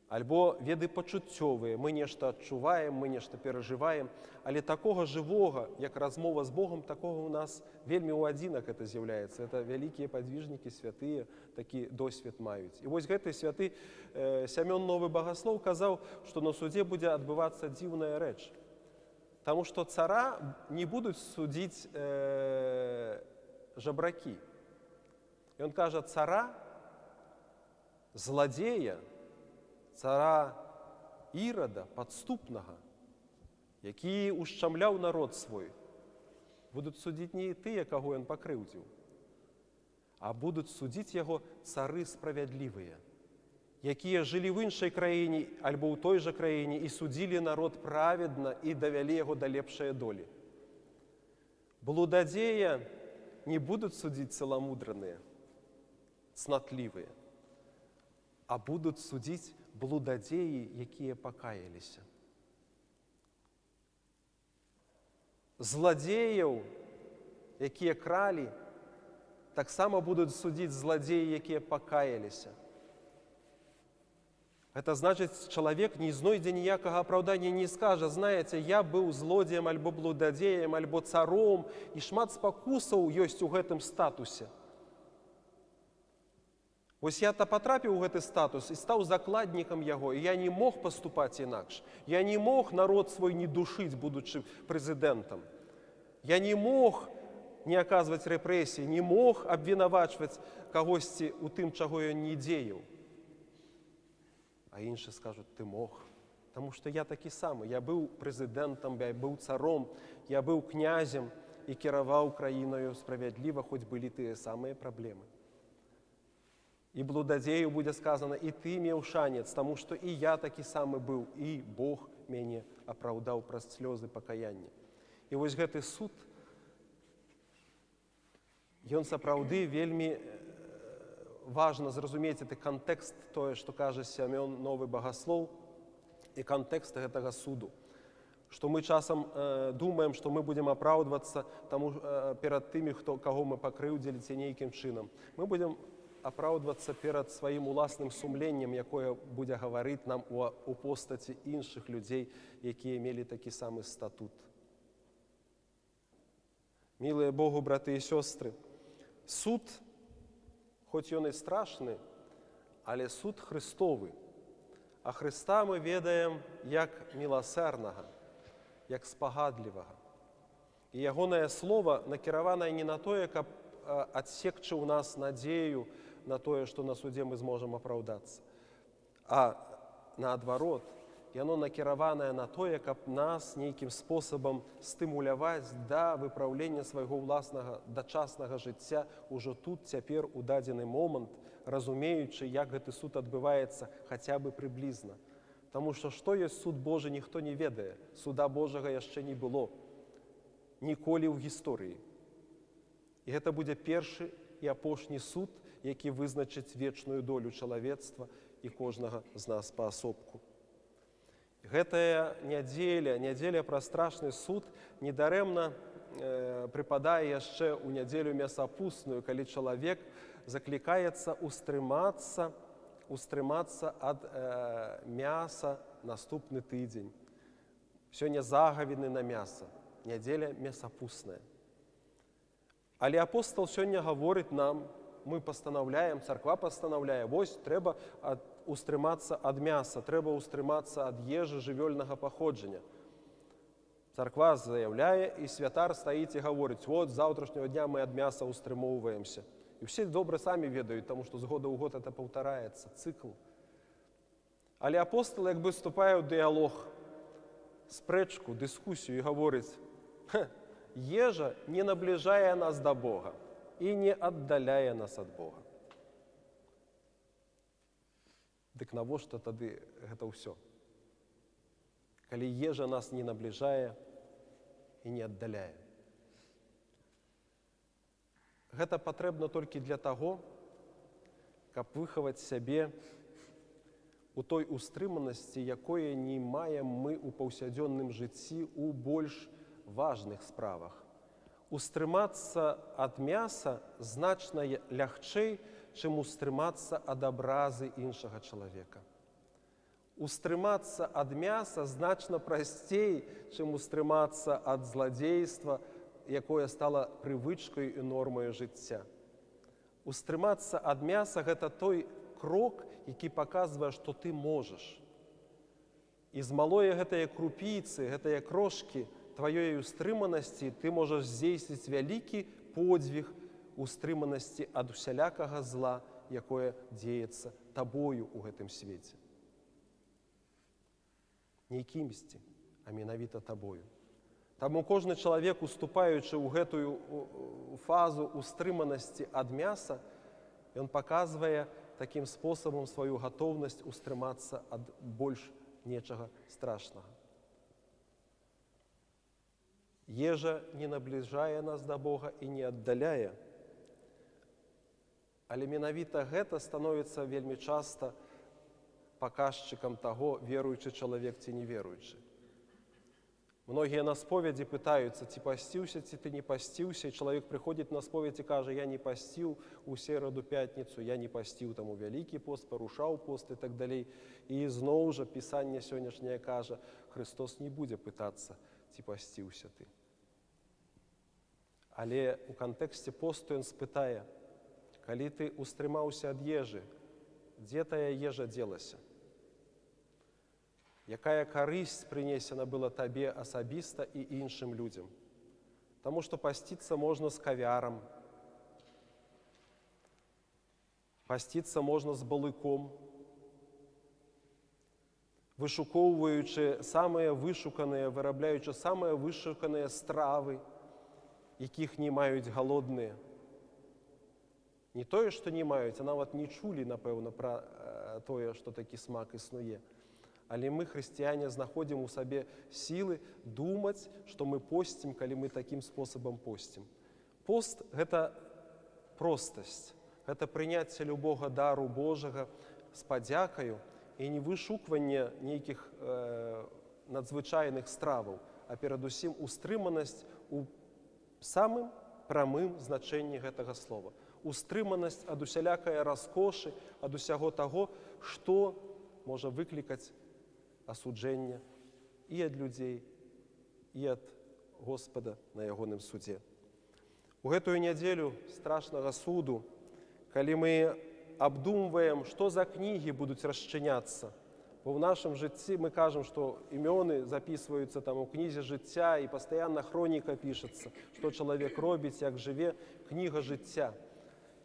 альбо веды пачуццёвыя. Мы нешта адчуваем, мы нешта перажываем, але такога жывога, як размова з Богом, такога у нас вельмі ў адзінак это з'яўляецца. Это вялікія падвижнікі, святыя, такі досвед маюць. І вось гэты святы Сямён Новы Багаслоў казаў, што на судзе будзе адбывацца дзіўная рэч. Таму што цара не будуць судзіць жабракі. Ён кажа, цара, зладзея, цара Ірада, падступнага, які ушчамляў народ свой, будуць судзіць не тыя, каго ён пакрыўдзіў, а будуць судзіць яго цары справядлівыя, якія жылі в іншай краіне альбо ў той жа краіне і судзілі народ праведна і давялі яго да лепшай долі. Блудадзея не будуць судзіць цаламудраныя, цнатлівыя, а будуць судзіць блудадзеі, якія пакаяліся. Зладзеяў, якія кралі, таксама будуць судзіць зладзеі, якія пакаяліся. Это значыць, чалавек не знойдзе ніякага апраўдання, не скажа, знаеце, я быў злодзеем альбо блудадзеем, альбо царом, і шмат спакусаў ёсць у гэтым статусе. Вось я-то патрапіў у гэты статус і стаў закладнікам яго, і я не мог паступаць інакш. Я не мог народ свой не душыць, будучы прэзідэнтам. Я не мог не аказваць рэпрэсіі, не мог абвінавачваць кагосьці ў тым, чаго ён не дзеяў. А іншы скажуць, ты мог. Таму што я такі самы. Я быў прэзідэнтам, я быў царом, я быў князем і кіраваў краінаю справядліва, хоць былі тыя самыя праблемы. І блудадзею будзе сказана, і ты меў шанец, таму што і я такі самы быў, і Бог мяне апраўдаў праз слёзы пакаяння. І вось гэты суд, ён сапраўды вельмі важна зразумець гэты кантэкст, тое, што кажа Сямён Новы Багаслоў, і кантэкст гэтага суду. Што мы часам думаем, што мы будзем апраўдвацца перад тымі, каго мы пакрыўдзілі ці нейкім чынам. Мы будзем апраўдвацца перад сваім уласным сумленнем, якое будзе гаварыць нам у постаці іншых людзей, якія мелі такі самы статут. Мілыя Богу, браты і сёстры, суд, хоць ён і страшны, але суд Христовы. А Христа мы ведаем як міласэрнага, як спагадлівага. І ягонае слова накіраванае не на тое, каб адсекчы ў нас надзею на тое, што на судзе мы зможам апраўдацца. А наадварот, яно накіраванае на тое, каб нас нейкім спосабам стымуляваць да выпраўлення свайго ўласнага дачаснага жыцця ўжо тут, цяпер, у дадзены момант, разумеючы, як гэты суд адбываецца хаця бы прыблізна. Таму што ёсць суд Божы, ніхто не ведае. Суда Божага яшчэ не было ніколі ў гісторыі. І гэта будзе першы і апошні суд, які вызначыць вечную долю чалавецтва і кожнага з нас паасобку. Гэтая нядзеля пра страшны суд недарэмна прыпадае яшчэ ў нядзелю мясапустную, калі чалавек заклікаецца устрымацца ад мяса наступны тыдзень. Сёння загавіны на мяса, нядзеля мясапустная. Але апостол сёння гаворыць нам, мы пастанаўляем, царква пастанаўляе, вось трэба устрымацца ад мяса, трэба устрымацца ад ежы жывёльнага паходжання. Царква заяўляе, і святар стаіць і гаворыць, вот з заўтрашняга дня мы ад мяса устрымоўваемся. І ўсе добра самі ведаюць, таму што з года ў год это паўтараецца, цыкл. Але апостол як бы вступае ў дыялог, спрэчку, дыскусію і гаворыць, ежа не набліжае нас да Бога і не аддаляе нас ад Бога. Дык навошта тады гэта ўсё? калі ежа нас не набліжае і не аддаляе. Гэта патрэбна толькі для таго, каб выхаваць сябе у той устрыманасці, якое не маем мы ў паўсядзённым жыцці ў больш важных справах. Устрымацца ад мяса значна лягчэй, чым устрымацца ад абразы іншага чалавека. Устрымацца ад мяса значна прасцей, чым устрымацца ад зладзейства, якое стала прывычкай і нормай жыцця. Устрымацца ад мяса – гэта той крок, які паказвае, што ты можаш. І з малой гэтае крупіцы, гэтыя крошкі тваёй устрыманасці ты можаш здзейсніць вялікі подзвіг устрыманасці ад усялякага зла, якое дзеецца табою ў гэтым свеце. Не кімсьці, а менавіта табою. Таму кожны чалавек, уступаючы ў гэтую фазу устрыманасці ад мяса, ён паказвае такім спосабам сваю гатоўнасць устрымацца ад больш нечага страшнага. Ежа не набліжае нас да Бога і не аддаляе, але менавіта гэта становіцца вельмі часта паказчыкам таго, веруючы чалавек ці неверуючы. Многія на споведзі пытаюцца, ці пасціўся, ці ты не пасціўся, і чалавек прыходзіць на споведь і кажа, я не пасціў у сераду, пятніцу, я не пасціў там у вялікі пост, парушаў пост і так далей. І зноў жа Пісанне сённяшняе кажа, Христос не будзе пытацца, ці пасціўся ты. Але у кантэксце посту ён спытае, калі ты устрымаўся ад ежы, дзе тая ежа дзелася? Якая карысць прынесена была табе асабіста і іншым людзям. Таму што пасціцца можна з кавярам, пасціцца можна з балыком, вышукоўваючы самыя вышуканыя, вырабляючы самыя вышуканыя стравы, якіх не маюць галодныя. Не тое, што не маюць, а нават не чулі, напэўна, пра тое, што такі смак існуе. Але мы, хрысціяне, знаходзім у сабе сілы думаць, што мы посцім, калі мы такім спосабам посцім. Пост – гэта простасць, гэта прыняцце любога дару Божага з падзякаю і не вышукванне нейкіх надзвычайных страваў, а перадусім устрыманасць у самым прамым значэнні гэтага слова. Устрыманасць ад усялякай раскошы, ад усяго таго, што можа выклікаць асуджэння і ад людзей, і ад Господа на ягоным судзе. У гэтую нядзелю страшнага суду, калі мы абдумваем, што за кнігі будуць расчыняцца, бо ў нашым жыцці мы кажам, што імёны запісваюцца там у кнізе жыцця і пастаянна хроніка пішацца, што чалавек робіць, як жыве, кніга жыцця.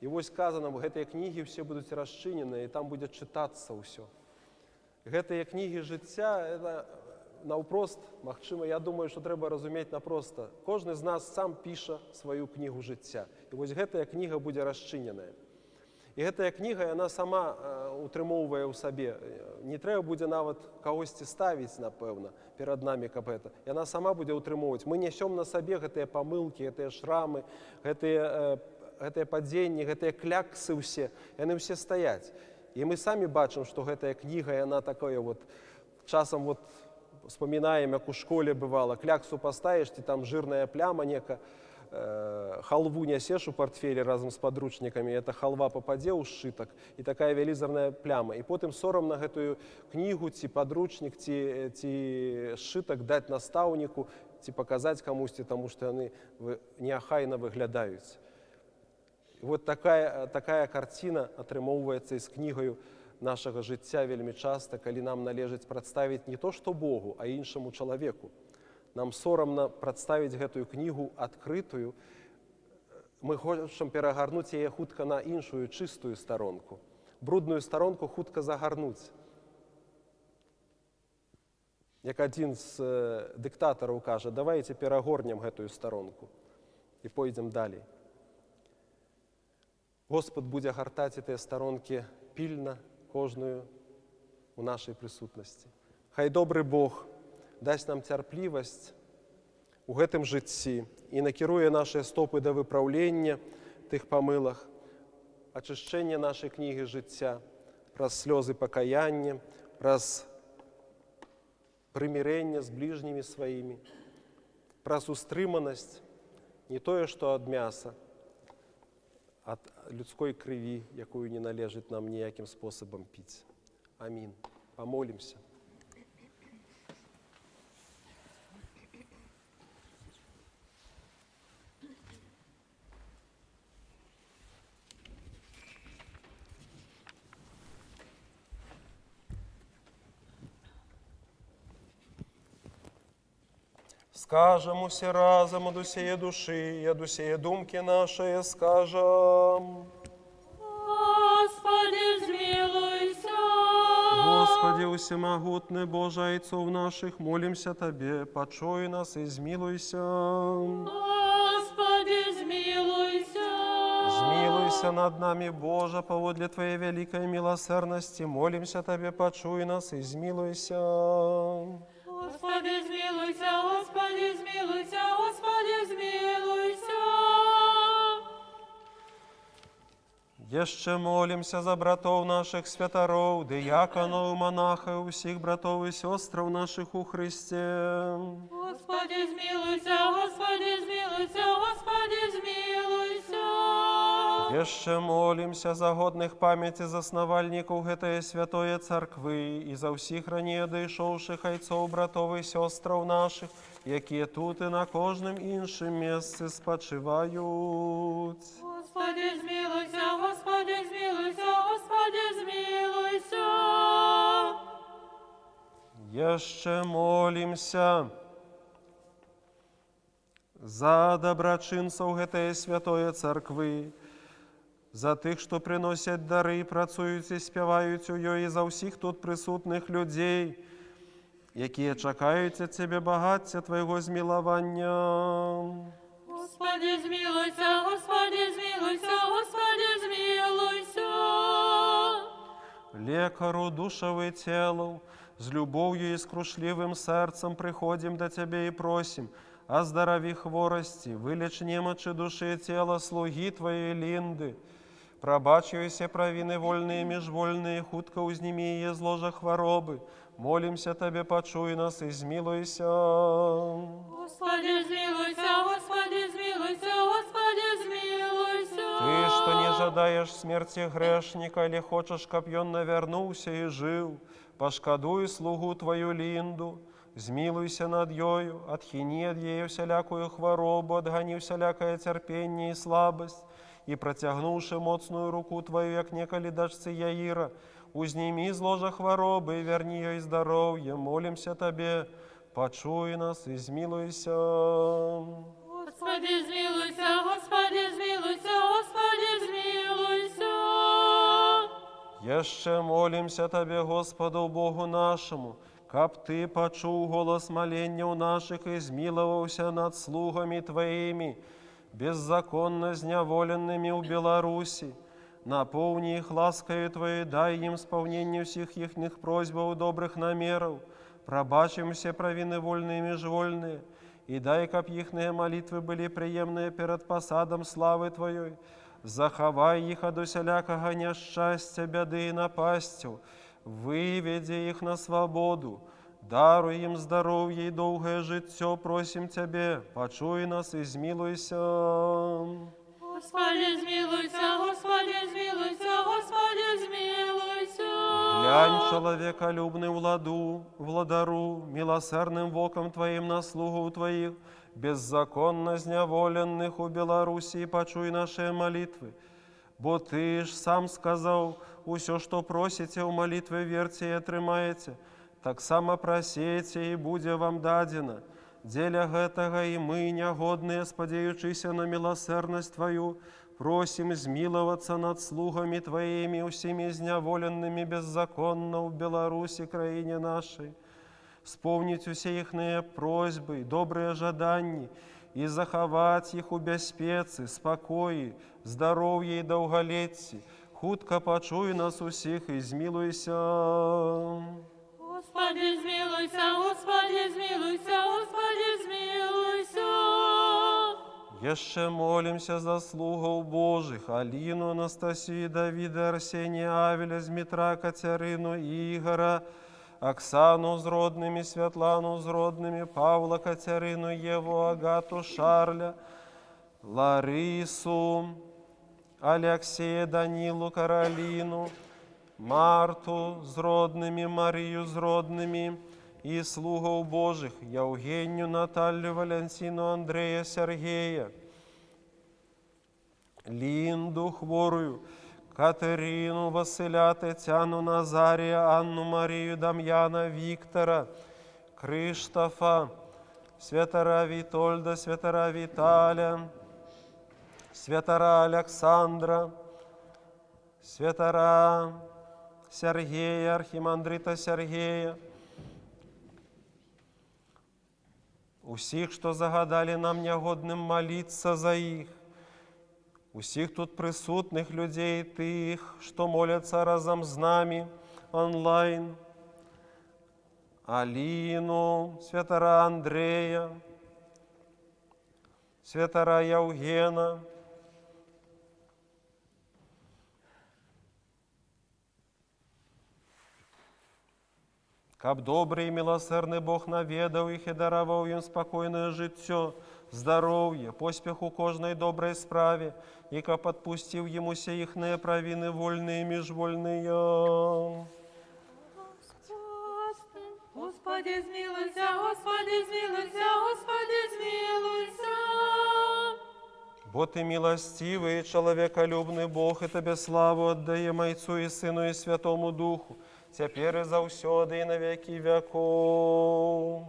І вось сказана, гэтыя кнігі ўсе будуць расчыненыя, і там будзе чытацца ўсё. Гэтыя кнігі жыцця, наўпрост, магчыма, я думаю, што трэба разумець напроста. Кожны з нас сам піша сваю кнігу жыцця. І вось гэтая кніга будзе расчыненая. І гэтая кніга, яна сама утрымоўвае ў сабе. Не трэба будзе нават кагосьці ставіць, напэўна, перад намі, каб гэта. Яна сама будзе утрымоўваць. Мы нясём на сабе гэтыя памылкі, гэтыя шрамы, гэтыя падзенні, гэтыя кляксы ўсе. Яны ўсе стаяць. І мы самі бачым, што гэтая кніга, яна такое вот, часам вот вспамінаем, як у школе бывала, кляксу паставіш, ці там жирная пляма нека, халву нясеш у портфелі разам з падручнікамі, эта халва пападзе ў сшытак, і такая вялізарная пляма. І потым сорамна гэтую кнігу, ці падручнік, ці сшытак даць настаўніку, ці паказаць камусьці, таму што яны неахайна выглядаюць. Вот такая карціна атрымоўваецца і з кнігаю нашага жыцця вельмі часта, калі нам належыць прадставіць не то што Богу, а іншаму чалавеку. Нам сорамна прадставіць гэтую кнігу адкрытую. Мы хочам перагарнуць яе хутка на іншую чыстую старонку. Брудную старонку хутка загарнуць. Як адзін з дыктатараў кажа, давайте перагорнем гэтую старонку і пойдзем далей. Господ будзе гартаць гэтыя старонкі пільна, кожную у нашай прысутнасці. Хай добры Бог дасть нам цярплівасць у гэтым жыцці і накіруе нашыя стопы да выпраўлення тых памылах, ачышчэння нашай кнігі жыцця праз слёзы пакаяння, праз прымірэнне з бліжнімі сваімі, праз устрыманасць не тое, што ад мяса, ад людской крыві, якую не належыць нам ніякім спосабам піць. Амін. Памолімся. Скажем усе разом от усеє души, и от усеє думки нашей скажем. Господи, змилуйся. Господи, усемогутный Боже, Отцов наших, молимся Тебе, почуй нас и змилуйся. Господи, змилуйся. Змилуйся над нами, Боже, поводле Твоей великой милосердности, молимся Тебе, почуй нас и змилуйся. Господи, змилуйся, Господи, змилуйся, Господи, змилуйся. Jeszcze молимся за братов наших святаров, дияконов, монахов, усіх братов і сестров наших у Христе. Господи, змилуйся, Господи, змилуйся, Господи, змилуйся. Jeszcze молимся за годних памяти засновальников гэтае святое царквы і за ўсіх ранее дайшоўшых айцоў, братов і сёстраў наших, якія тут і на кожным іншым месцы спачываюць. Господи, змилуйся, Господи, змилуйся, Господи, змилуйся. Jeszcze молимся за дабрачынцаў гэтае святое царквы, за тых, што прыносяць дары, працуюць і спяваюць у ёй, і за ўсіх тут прысутных людзей, якія чакаюць ад Цябе багацця Твайго змілавання. Господи, змилуйся, Господи, змилуйся, Господи, змилуйся. Лекару душаў і целаў, з любоўю і скрушлівым сэрцам прыходзім да Цябе і просім, аздараві хворасці, вылеч немачы душы і цела слугі Тваёй Лінды. Прабач ёй усе правіны вольныя і міжвольныя, хутка ўзнімі яе з ложа хваробы. Молимся Тебе, почуй нас и змилуйся. Господи, змилуйся, Господи, змилуйся, Господи, змилуйся. Ты, что не жадаешь смерти грешника, или хочешь, каб ён навернулся и жил, пошкодуй слугу Твою Линду, змилуйся над ёю, отхини от ей всялякую хворобу, отгони всялякое терпение и слабость, и протягнувши моцную руку Твою, як неколи дачцы Яира, узними з ложа хворобы и верни ее здоровье. Молимся Тебе, почуй нас и змилуйся. Господи, змилуйся, Господи, змилуйся, Господи, змилуйся. Еще молимся Тебе, Господу Богу нашему, каб Ты почув голос моления у наших и змиловался над слугами Твоими, беззаконно зняволенными у Беларуси. Наполни их ласкою Твоей, дай им исполнение всех ихних просьбов и добрых намеров, пробачим все провины вольные и межвольные, и дай, каб ихные молитвы были приемные перед посадом славы Твоей, заховай их от усялякого несчастья, беды и напастью, выведи их на свободу, даруй им здоровье и долгое житье, просим Тебе, почуй нас и змилуйся. Господи, змилуйся, Господи, змилуйся, Господи, змилуйся. Глянь, человеколюбный владару, милосердным воком Твоим на слугу Твоих, беззаконно зняволенных у Беларуси, почуй наши молитвы. Бо Ты ж сам сказал, усё, что просите у молитвы верьте и отрымаете, так само просите и буде вам дадено. Дзеля гэтага і мы, нягодныя, спадзеючыся на міласэрнасць Твою, просім змілавацца над слугамі Тваімі, усімі зняволенымі беззаконна ў Беларусі, краіне нашай, спомніць усе іхныя просьбы, добрыя жаданні і захаваць іх у бяспецы, спакоі, здароўі і даўгалецці. Хутка пачуй нас усіх і змілуйся. Господи, змилуйся, Господи, змилуйся, Господи, змилуйся. Еще молимся за слугов Божих, Алину, Анастасию, Давида, Арсения, Авеля, Змитра, Катерину, Игора, Оксану с родными, Светлану с родными, Павла, Катерину, Еву, Агату, Шарля, Ларису, Алексея, Данилу, Каролину, Марту с родными, Марию с родными, и слугов Божих, Евгению, Наталью, Валентину, Андрея, Сергея, Линду, хворую, Катерину, Василя, Тетяну, Назария, Анну, Марию, Дам'яна, Віктора, Криштофа, святара Вітольда, святара Віталя, святара Олександра, святара Сергея, архимандрита Сергея, усіх, що загадали нам нягодним молитися за їх, усіх тут присутних людей, тих, що моляться разом з нами онлайн, Аліну, святара Андрея, святара Євгена, каб добрий і милосердний Бог наведав їх і дарував їм спокійне життя, здоров'я, поспіх у кожній добрій справі, і каб відпустив йому все їхні провини вольні і міжвольні. Господи, змилуйся, Господи, змилуйся, Господи, змилуйся. Бо ти милостивий і чоловіколюбний Бог, і тобі славу віддаємо Отцу і Сину і Святому Духу, теперь и завсёды, и на веки веков.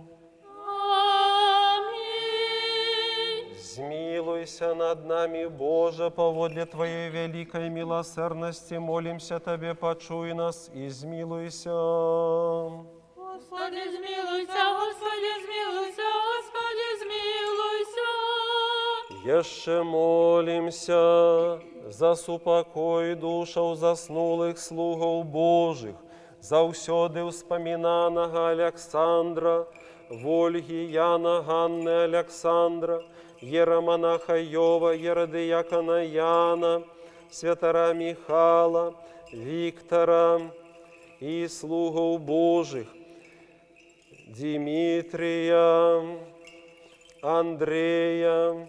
Аминь. Змилуйся над нами, Боже, поводле Твоей великой милосердности, молимся Тебе, почуй нас и змилуйся. Господи, змилуйся, Господи, змилуйся, Господи, змилуйся. Еще молимся за супокой душаў заснулых слугов Божих, завсёды вспоминаного Александра, Вольги, Яна, Ганны, Александра, Еромонаха Йова, Еродиякона Яна, святара Михала, Виктора и слугов Божих, Дмитрия, Андрея,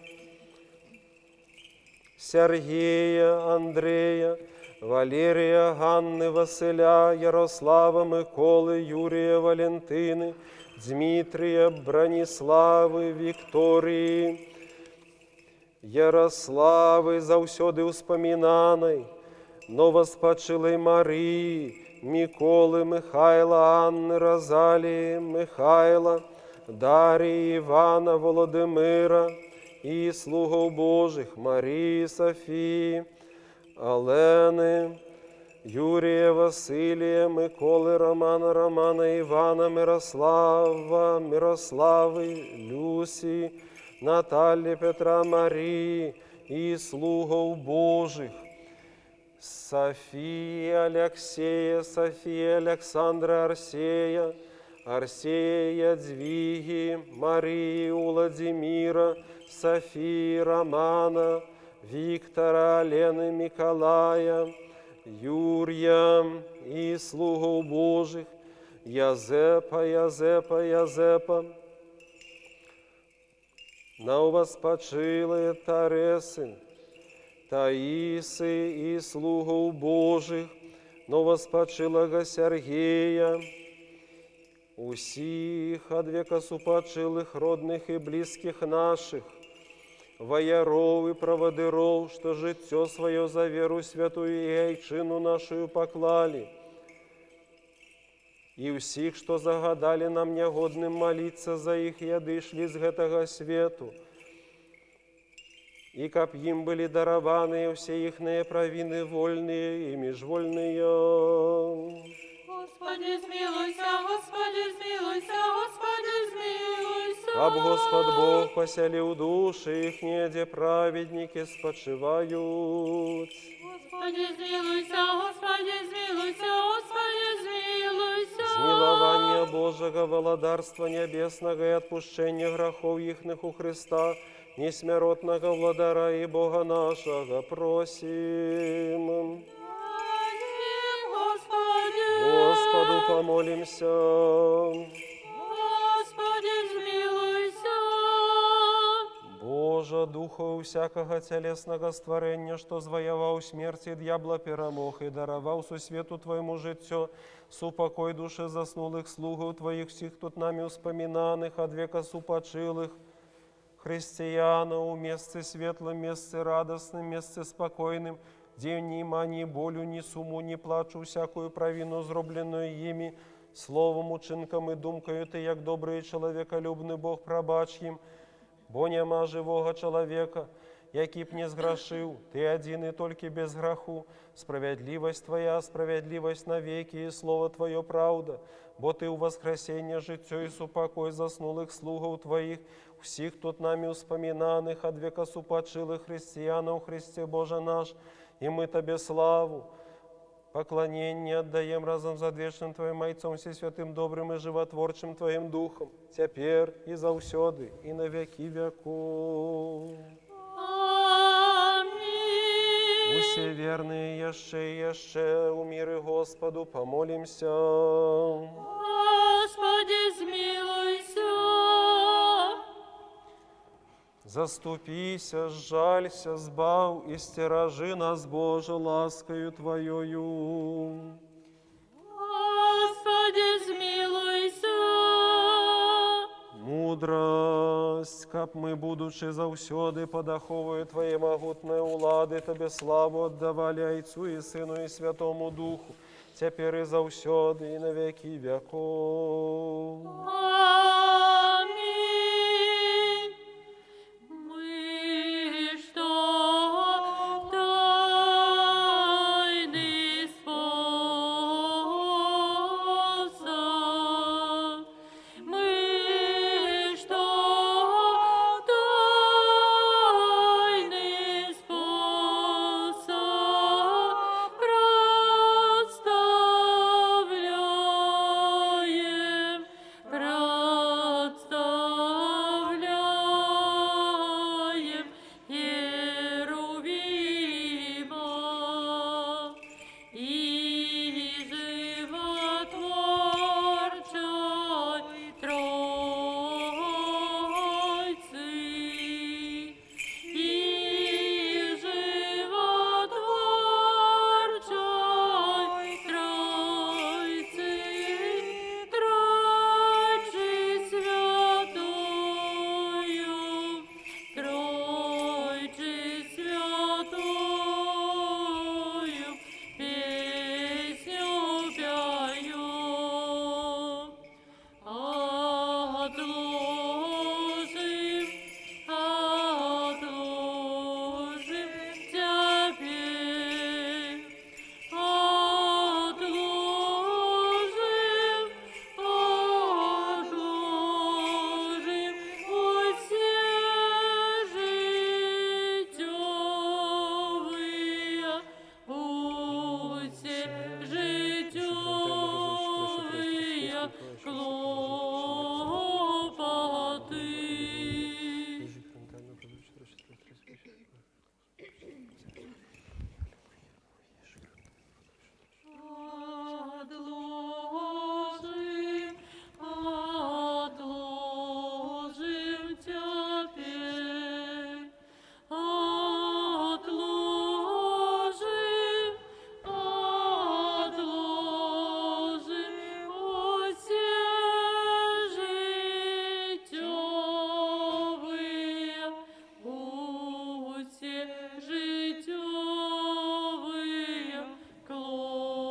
Сергея, Андрея, Валерия, Ганны, Василя, Ярослава, Миколи, Юрия, Валентины, Дмитрия, Бронислави, Вікторії, Ярослави, завсёды успоминаной, новоспочилой Марии, Миколы, Михайла, Анны, Розалії, Михайла, Дарії, Івана, Володимира і слугов Божих Марії, Софії, Олени, Юрія, Василія, Миколи, Романа, Романа, Івана, Мирослава, Мирослави, Люсі, Наталі, Петра, Марії і слугов Божих Софії, Алексея, Софії, Олександра, Арсея, Арсея, Ядвиги, Марии, Владимира, Софии, Романа, Виктора, Лены, Миколая, Юрия и слугов Божих, Язепа, новоспочилые Таресы, Таисы и слугов Божих, новоспочилого Сергея, усіх од века супочилых, родных и близких наших, вояров и проводыров, что життё свое за веру святую и айчину нашу поклали, и усіх, что загадали нам нягодным молиться за их и одышли з гэтага свету, и каб им были дарованы все ихные провины вольные и межвольные. Господи, змилуйся, Господи, змилуйся, Господи, змилуйся. Об Господь Бог поселил души их, где праведники спочивают. Господи, змилуйся, Господи, змилуйся, Господи, змилуйся. Змилования Божьего, володарства небесного и отпущения грехов ихних у Христа, несмиротного владара и Бога нашего, просим. Молим, Господи, Господу помолимся. Господи, змилуйся. Боже, Духу всякого телесного створения, что звоевал смерти дьявола перемог и даровал су свету Твоему житье, супокой души заснулых слугов Твоих всех тут нами успоминаных, от века супочилых, христианов, месте светлым, месте радостным, месте спокойным, где ни има, ни болю, ни суму, ни плачу, всякую провину, зробленную ими, словом, учинком и думкою Ти, як добрий чоловіколюбний Бог, пробач їм, бо нема живого чоловіка, який б не зграшив, Ти один и только без граху, справедливость Твоя, справедливость навеки, и Слово Твое правда, бо Ти у воскресенье життя и супокой заснулых слугов Твоих, всех тут нами успоминаных, от века супочилых христианов, Христе Боже наш, и мы Тебе славу, поклонение отдаем разом за вечным Твоим Отцом, Всесвятым, добрым и животворчим Твоим Духом, теперь и завсёды, и на веки веков. Аминь. Усе верные еще у мире Господу помолимся. Господи, змилуйся. Заступися, сжалься, сбав и стерожи нас, Боже, ласкою Твоею. Господи, змилуйся. Мудрость, как мы, будучи завсёды под оховою Твоей могутной улады, Тебе славу отдавали Отцу и Сыну и Святому Духу, теперь и завсёды, и на веки веков. Аминь. Мы, что тайный способ, мы, что тайный способ представляем, Херувима и животворчой Тройцы, и животворчой Тройцы, Тройцы святую, Тройцы святую, песню пою. Отложим, отложим теперь, отложим, отложим усе житёвые, усе житёвые клопоты. Отложим, отложим теперь, отложим, отложим усе житёвые, усе житёвые клопоты.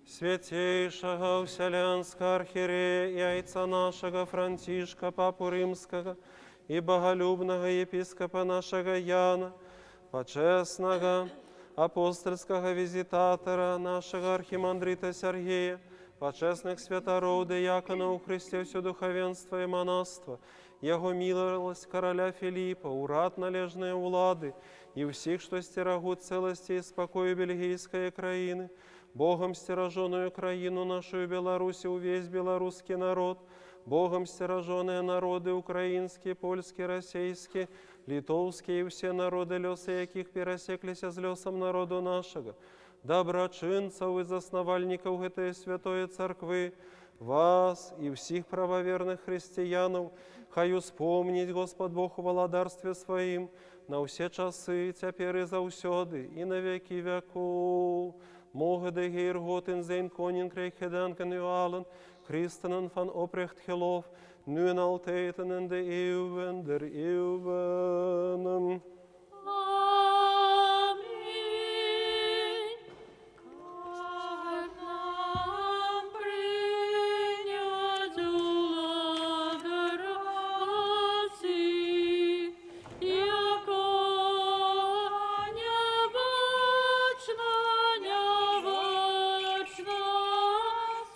Святейшего Вселенского архиерея и Отца нашего Франтишка, Папу Римского, и боголюбного епископа нашего Яна, почестного апостольского визитатора нашего архимандрита Сергея, почестных святоров, диаконов у Христе все духовенство и монаство, Яго милость короля Филиппа, урад належные улады, и всех, что стерагут целости и спокою бельгийской краины, Богом стероженную краину нашу Беларусь, весь белорусский народ, Богом стероженные народы украинские, польские, российские, литовские и все народы, леса яких пересеклися с лесом народу нашего, доброчинцев и засновальников этой святой церкви, вас и всех правоверных християнов, хай вспомнить Господь Бог в владарстве Своим на все часы, теперь и заусёды, и на веки веков. Moge de Heer God in zijn koninkrijk gedenken u allen, christenen van oprecht geloof, nu en altijd en in de eeuwen der eeuwen. Аминь. Как нам принять уладораси, яко небачно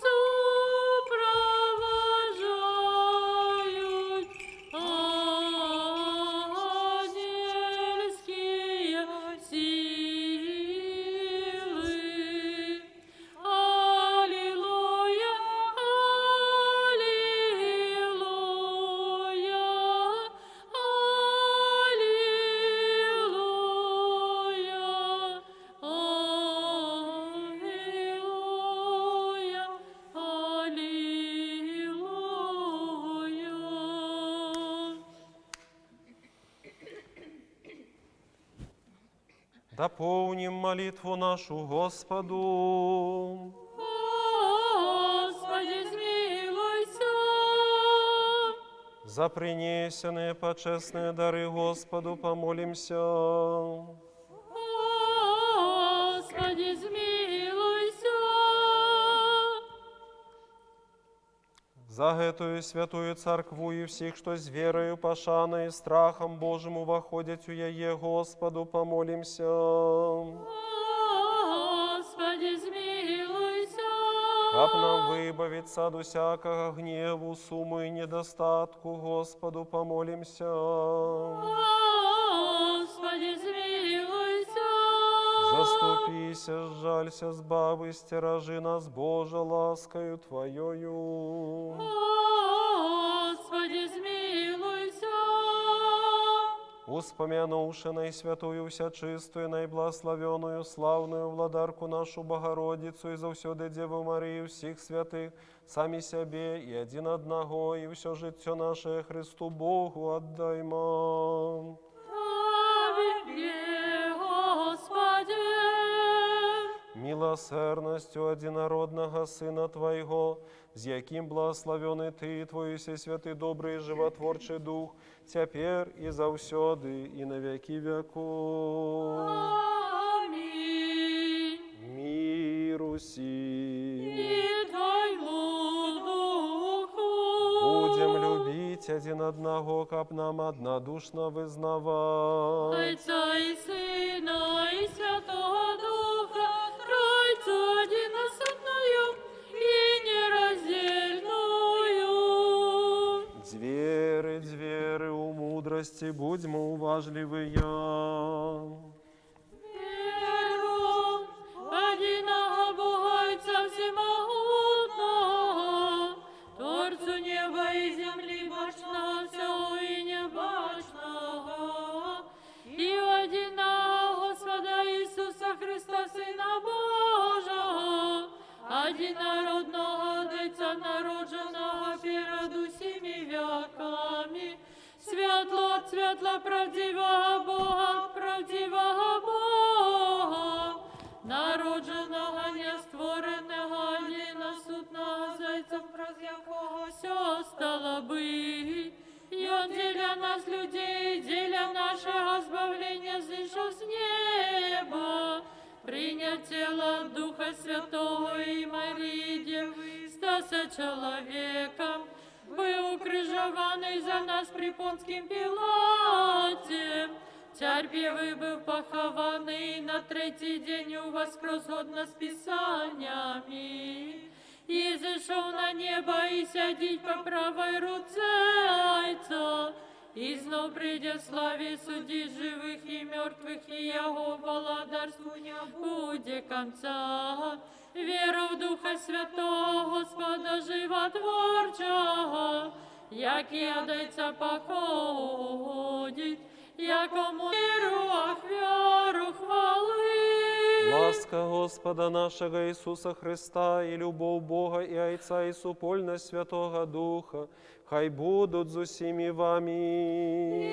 супровожают ангельские силы. Аллилуйя, аллилуйя, аллилуйя, аллилуйя, аллилуйя. Дополним молитву нашу Господу. Господи, смилуйся. За принесенные почестные дары Господу помолимся. Господи, смилуйся. За эту святую церкву и всех, что с верою, пошаной и страхом Божьему воходят у яе, Господу помолимся. Господи, смилуйся. Как нам выбавиться от всякого гневу, сумму и недостатку, Господу помолимся. Господи, смилуйся. Заступися, жалься, збави, стерожи нас, Боже, ласкою Твоею. Господи, смилуйся. Успомянувши наисвятую, всячистую, наибласловенную, славную владарку нашу Богородицу и завсёды Деву Марию, всех святых, сами себе и один одного, и все житье наше Христу Богу отдаймо. Тебе, Господи. Милосердностью одинородного Сына Твоего, с яким благословенный Ты и Твой всесвятый, добрый и животворчий Дух, теперь и завсёды, и на веки веков. Аминь. Миру си. И Твоему Духу. Будем любить один одного, как нам однодушно вызнавать. Отца и Сына, и Святого Духа, Тройцу единосудную и нераздельную. Зверы, у мудрости, будьмо уважливые. Веру одиного Бога Отца Всемогутного, Творцу неба и земли, башного всего и небашного, и в одиного Господа Иисуса Христа, Сына Божого, одинородного Отца, народженного перед усіми веками, святло от святла правдивого Бога, народженого, нествореного, єдиносудного Зайцем, праз якого все стало быть. И Он деля нас, людей, деля нашего збавления, зійшов з неба, прийняв тело от Духа Святого и Марии Девы, стался человеком, был укрыжованный за нас при Понским Пилате, терпевый был похованный, на третий день воскрес годно с Писаниями, і зійшов на небо, і сядіть по правой руце Отця, і знов прийде в славі судить живих і мертвих, і Його владарству не буде конца. Віру в Духа Святого, Господа животворчого, який одайця походить, якому віру, віру хвали. Ласка Господа нашего Иисуса Христа и любовь Бога и Отца и супольность Святого Духа, хай будут з усіми вами.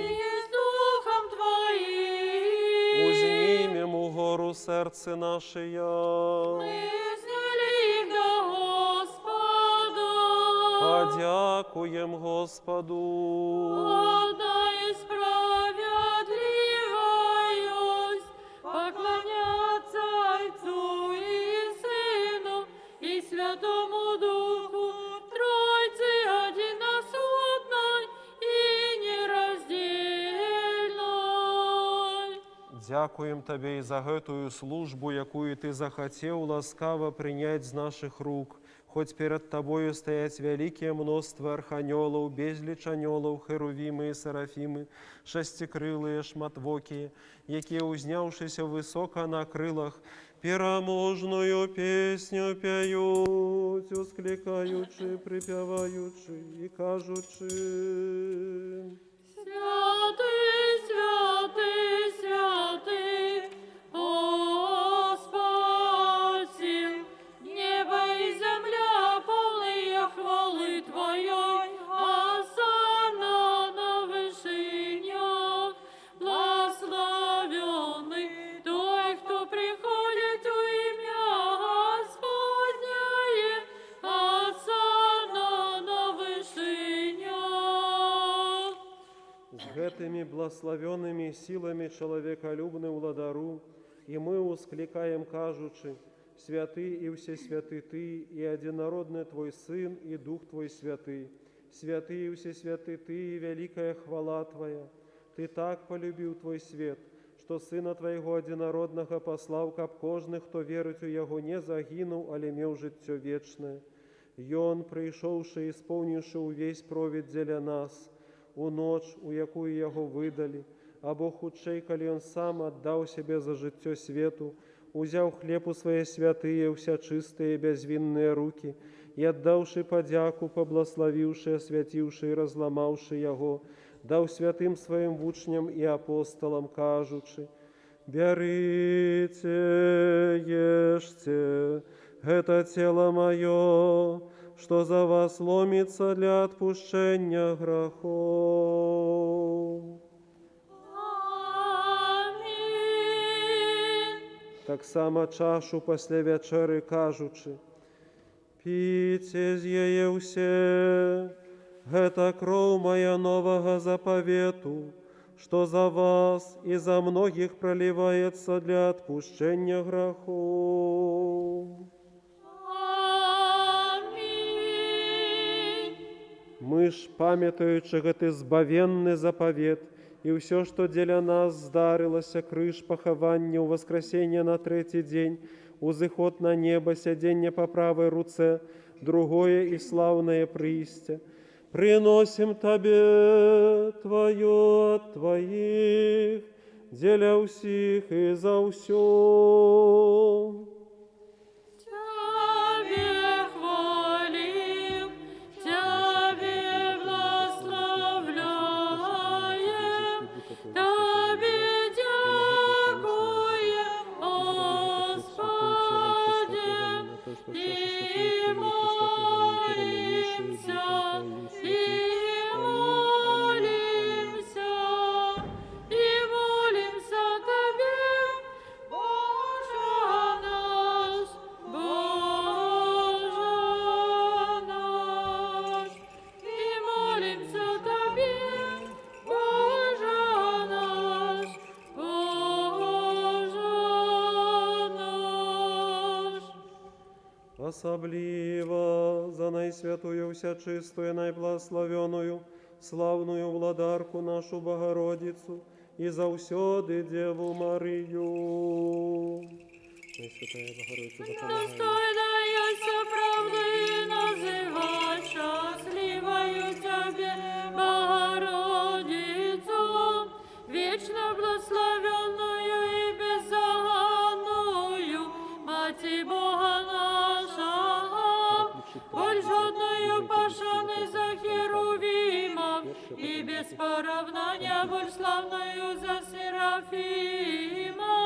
І з Духом Твоїм. Узнімем у гору серце наше. Ми зняли їх до Господа. Подякуєм Господу. Одна і справедливость, поклоняться Отцу і Сину, і Святому Духу, Тройці одиносудной і нероздільной. Дякуем Тебе и за гэтую службу, якую Ты захотел ласкаво принять з наших рук. Хоть перед Тобою стоять великие множество арханелов, безліч анелов, херувимы и серафимы, шестикрылые, шматвокие, які, узнявшися високо на крилах, пераможную песню п'ють, ускликаючи, припіваючи і кажучи. Святий, святий, святий, Господь сил, небо і земля полные хвали Твоей, осанна на вышинях, благословенный той, кто приходит у имя Господнее, осанна на вышинях. С гэтыми благословенными силами человеколюбный владару, и мы ускликаем, кажучи, святый и всесвятый Ты, и одинородный Твой Сын, и Дух Твой Святый. Святый и всесвятый Ты, и великая хвала Твоя. Ты так полюбил Твой свет, что Сына Твоего одинородного послав, каб кожный, кто верить у Его, не загинул, але мел життя вечное. И Он, прийшовши, исполнивши увесь провід для нас, у ноч, у якую Його видали, або худшей, коли Он сам отдал себе за життя свету, узяв хлеб у свои святые, вся чистые, безвинные руки, и отдавши подяку, поблагословивши, освятивши и разломавши Его, дав святым своим учням и апостолам, кажучи, «Берите, ешьте, это тело мое, что за вас ломится для отпущения грехов». Амінь. Так само чашу після вечери кажучи, «Пійте з її усе, это кров моя нового заповету, что за вас и за многих проливается для отпущения грехов». Амінь. Мы ж, памятаючи гэты збавенны заповет, и все, что для нас здарилося, крыш поховання у воскресенье на третий день, узыход на небо, сяденье по правой руце, другое и славное пристя, приносим Тебе Твое от Твоих, деля усіх и за усё. Тебе хвалим, Тебе благословляем, Тебе дякуем, Господи, и молимся, и молимся, и молимся Тебе, Боже наш, Боже наш, и молимся Тебе, Боже наш, Боже наш. Особливо за найсвятую, всячистую, найблагословенную, славную владарку нашу Богородицу и за всюди Деву Марию. Найсвятая Богородица, допомагай. Достойна яся правды называть счастливою Тебе, Богородицу, вечно благословенную и беззаганную, Мати Бога нашего, больжодную пашаны за херувимов, и без поравнания больш славную за Серафима,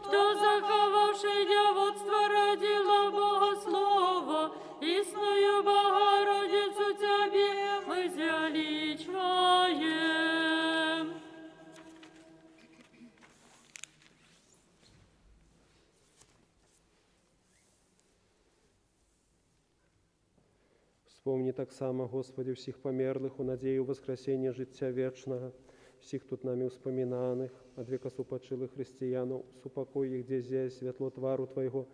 кто заховавший девотство родила Бога Слово, истную Богородицу Тебе мы величаем. Вспомни так само, Господи, всіх померлих у надію воскресення життя вічного, всіх тут нами успоминаних, от века супочилих християнов, супокой їх дезя, світло твару Твоего.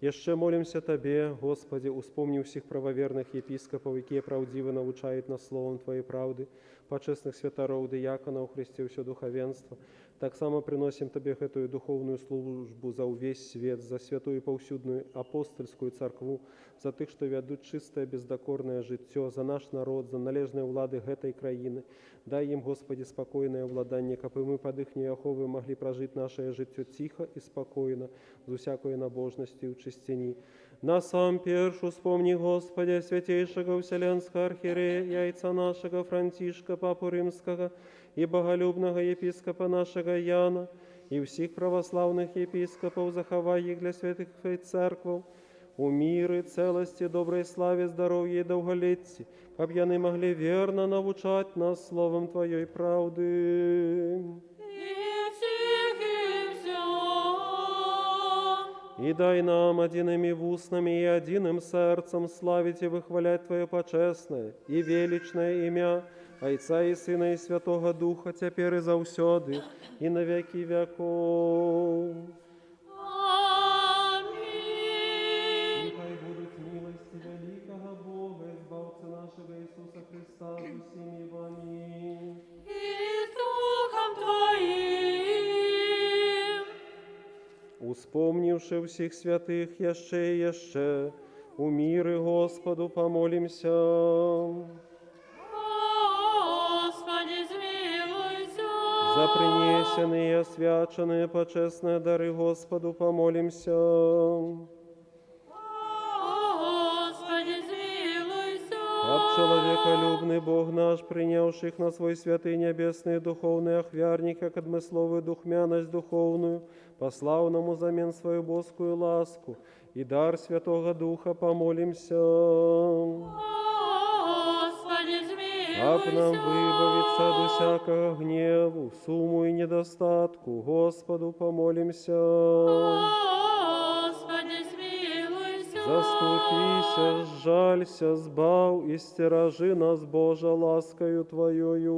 Еще молимся Тебе, Господи, успомни всіх правоверных епископов, які правдиво научають нас словом Твоей правды, почесних святоров, диаконов, Христе, все духовенство. Так само приносим Тебе эту духовную службу за увесь свет, за святую повсюдную апостольскую церкву, за тих, що ведуть чисте, бездокорне життя, за наш народ, за належне влади этой країни. Дай їм, Господи, спокійне владання, каби ми під їхньою оховою могли прожити наше життя тихо і спокійно, з усякою набожності і чистині. На сам першу вспомни, Господи, святейшего Вселенского архиерея, яйца нашего Франтишка, Папу Римского, и боголюбного епископа нашего Яна, и всех православных епископов, заховай их для святых церквов, у миры, целости, доброй славе, здоровья и долголетии, как яны могли верно научать нас словом Твоей правды. И дай нам одиными устными и одиным сердцем славить и выхвалять Твое почестное и величное имя, Отца и Сына и Святого Духа, теперь и завсёды, и на веки веков. Аминь. Нехай будуть милости великого Бога, избавца нашего Иисуса Христа, с усіми вами. И с Духом Твоим. Успомнивши всіх святих яще і яще, у мири Господу помолимся. Господи, змилуйся. За принесенные и освяченные почестные дары Господу помолимся. Господи, змилуйся. Об человеколюбный Бог наш, принявших на свой святый небесный духовный охвярник, как одмысловую духмяность духовную, послав нам взамен свою божскую ласку и дар Святого Духа помолимся. Господи, Об нам змилуйся. выбавиться от всякого гневу, суму и недостатку, Господу помолимся. Господи, смилуйся. Заступися, сжалься, збав и стерожи нас, Божа, ласкою Твоею.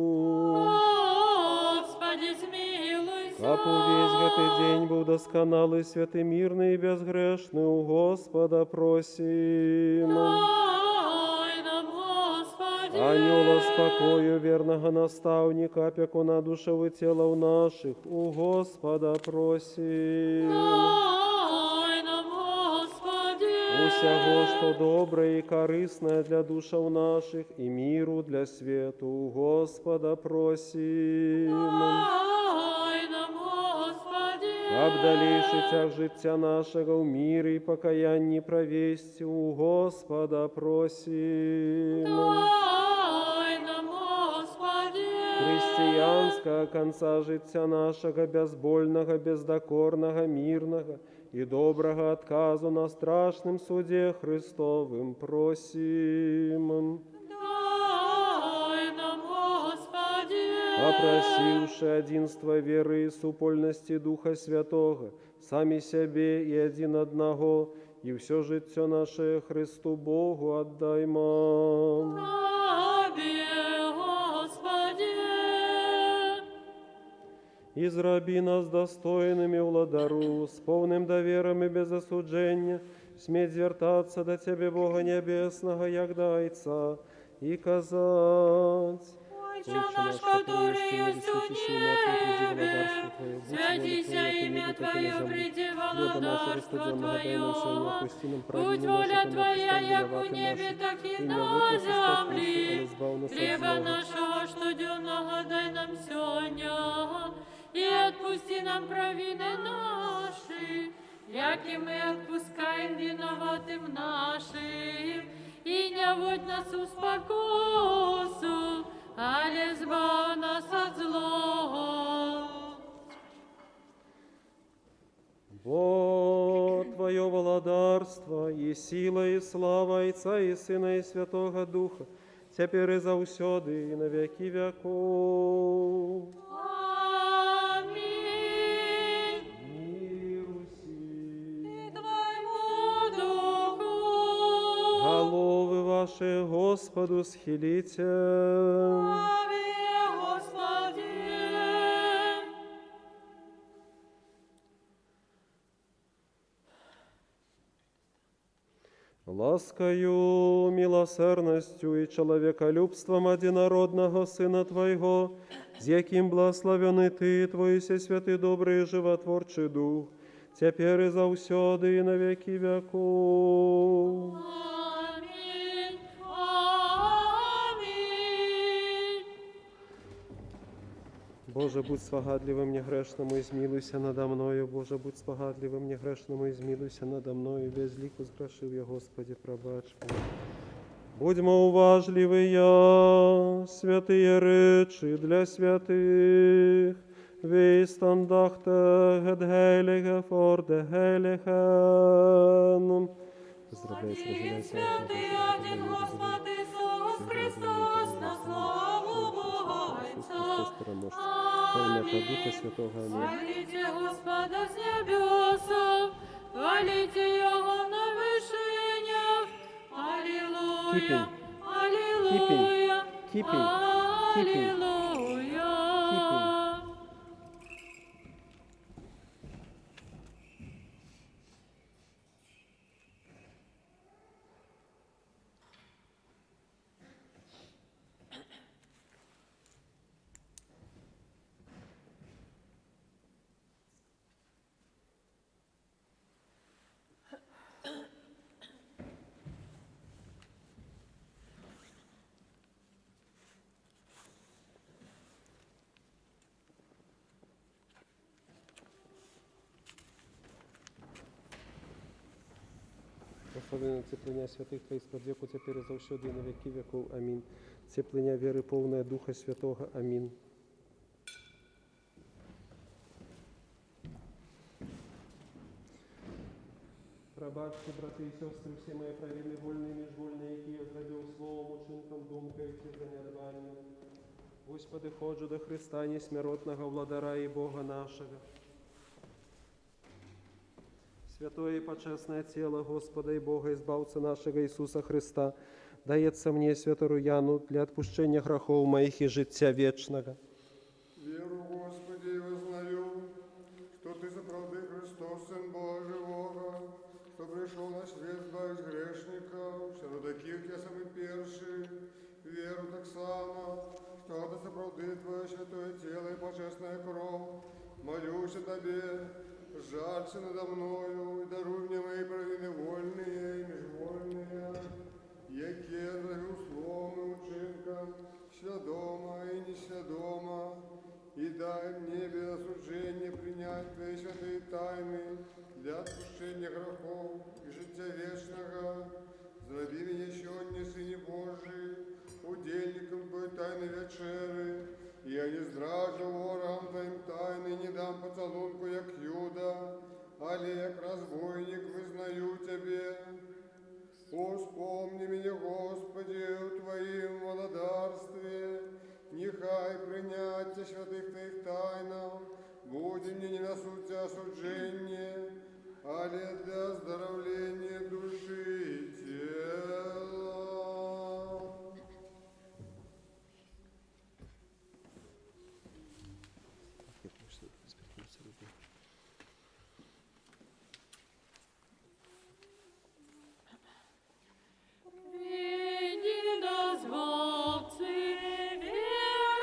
Господи, смилуйся. Как увесь этот день был досконалый, святый, мирный и безгрешный, у Господа просим. Дай нам, Господи. Ангела спокою, верного наставника, опекуна душевы телов наших, у Господа просим. Дай нам, Господи. Усяго, что доброе и корыстное для душев наших, и миру для свету, у Господа просим. Дай нам, Господи. Обдаліши тяг життя нашого в мирі і покаянні провести, у Господа просим. Дай нам, Господи. Християнського конца життя нашого, безбольного, бездокорного, мирного і доброго отказу на страшним суді Христовим просим. Дай нам, Господи. Опросивши единство веры и супольности Духа Святого, сами себе и один одного, и все життя наше Христу Богу отдаймо. Тебе, Господи. Израби нас достойными владару, с полным довером и без осуджения, сметь звертаться до Тебе, Бога Небесного, як дайца, и казать: Отче наш, который есть у небе, святися имя Твое, приди владарство Твое, будь воля Твоя, як у небе, так и на земле. Хлеба нашего штоденного дай нам сегодня, и отпусти нам провины наши, як и мы отпускаем виноватым нашим, и не вводь нас в спокусу, але избавь нас от злого. Бо Твое владарство, и сила, и слава Отца, и Сына, и Святого Духа, теперь и заусёды, и на веки веков. Аминь. Миру сим. И Твоему Духу. Головы ваши Господу схилите. Слави, Господи. Ласкою, милосердностью и человеколюбством одинородного Сына Твоего, с яким благословенный Ты, Твой всесвятый, добрый и животворчий Дух, теперь и заусёды, и на веки веков. Аминь. Аминь. Боже, будь спогадливым мне грешному, и змилуйся надо мною. Боже, будь спогадливым мне грешному, и змилуйся надо мною. Без лику сгрешив я, Господи, пробач мені. Будьмо уважливі, святые речі для святих. Vi standakte het heilige voor de heiligen. Поздравляйте, Один святый, один Господь Иисус Христос, на славу Бога Отца. Аминь. Духа Святого. Аминь. Хвалите Господа с небесов, хвалите Его на вершинях. Аллилуйя, аллилуйя, Keeping. аллилуйя. Благословенне теплення святих Твоїх спод веку, тепер і завсюди, і на веки веков. Амінь. Теплення віри повне Духа Святого. Амінь. Пробачте, брати і сестри, всі мої провини, вольні і міжвольні, які я зробив словом, учинком, думкою і занядбанням. Господи, ходжу до Христа, несмиротного владара і Бога нашого. Святое и почестное тело Господа и Бога, избавца нашего Иисуса Христа, дается мне, святую Яну, для отпущения грехов моих и життя вечного. Веру, Господи, и вознаю, что Ты заправды Христос, Сын Божьего, что пришел на свет избавить грешников, что до таких я самый перший. Веру так само, что это заправды Твое святое тело и почестная кровь. Молюсь о Тебе, жалься надо мною, и даруй мне мои провины вольные и межвольные, яке я зробив словом и учинком, свядомо и несвядомо, и дай мне без осуждения принять Твои святые тайны для отпущения грехов и життя вечного. Зроби меня сегодня, Сыне Божий, удельником Твоей тайны вечеры, и я не здражу ворогам Твоим тайны, не дам поцелунку, як Юда, але як разбойник вызнаю Тебе. Вспомни меня, Господи, в Твоим володарстве, нехай принятие святых Твоих тайнов, будет мне не на суд осуждение, але для оздоровления души и тела. Приди дозволцы, верующие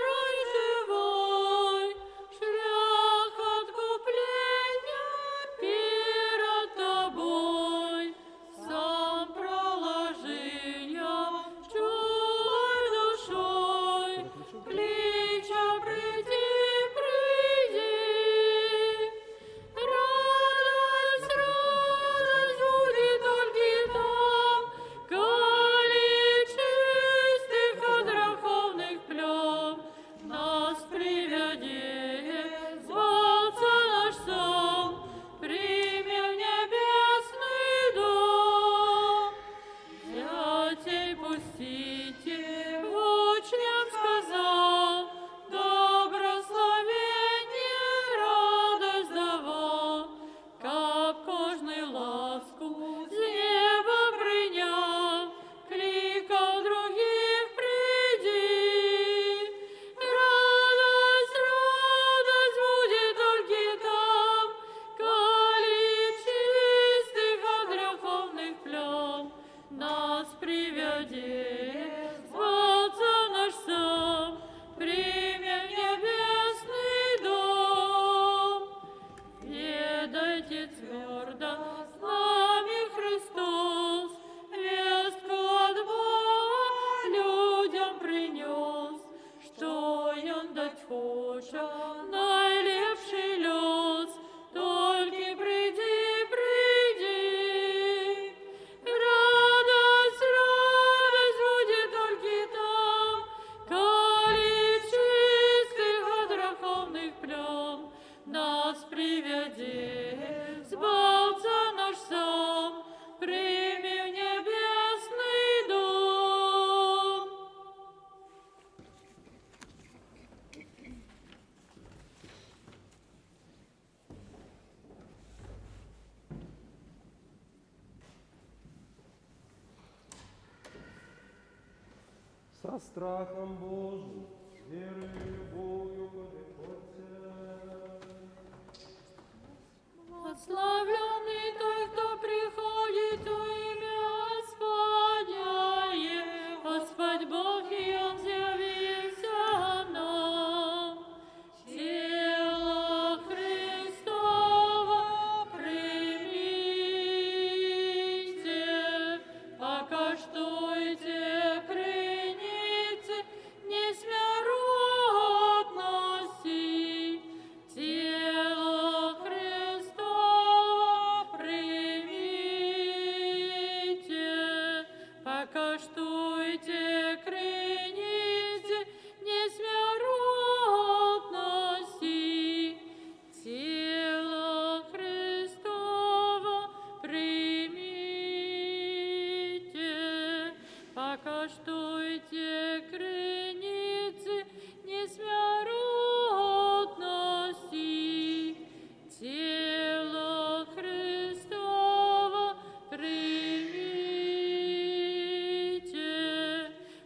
найлепший лёс, толькі прийди, прийди. Радость, радость будет толькі там, коли чистых от греховных плям нас приведи, Збавца наш сам, прими в небесный дом. Со страхом Божьим, верою и любовью подходите. Благословленный той, кто приходит во имя Господне, Господь Бог, и Он явился нам. Тело Христово примите, покаштуйте креницы, несмяротности. Тело Христово примите, покаштуйте креницы, несмяротности. Тело Христово примите, покаштуйте креницы, несмяротности. Тело Христово примите,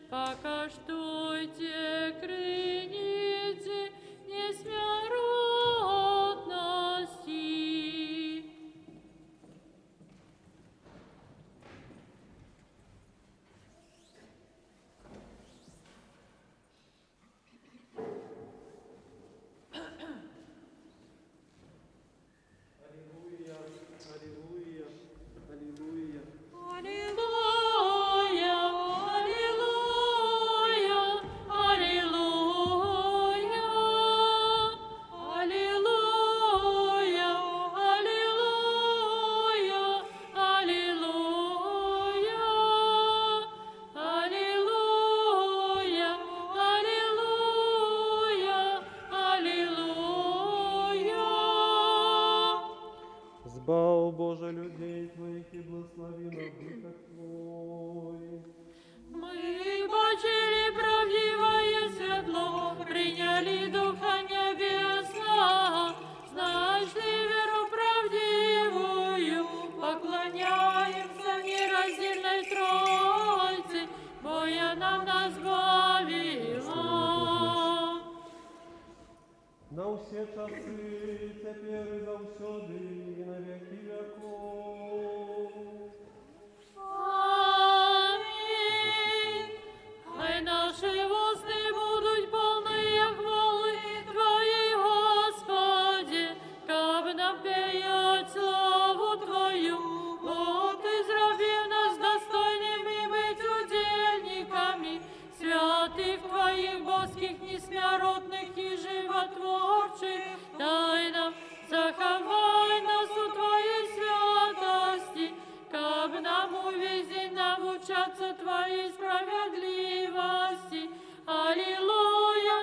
покаштуйте креницы, несмяротности. Аллилуйя, аллилуйя, аллилуйя. Аллилуйя, аллилуйя, аллилуйя. Аллилуйя, аллилуйя, аллилуйя. Аллилуйя, аллилуйя, аллилуйя. Збав, Боже, людей Твоих и благослови набыток Твой. Мы бачили правдивое светло, приняли Духа Небесного, нашли веру правдивую, поклоняемся нераздельной Тройце, боя нам нас бавила. На все часы, теперь и завсёды, и на веки веков. Аминь. Хай наши усты будут полные хвалы Твоей, Господи, как нам пеют славу Твою. Бо Ты зробив нас достойными быть удельниками святых Твоих боских, несмяротных и животворчих. Дай нам, заховай нас у Твоей святости, как нам увесь день навучаться Твоей справедливости. Аллилуйя,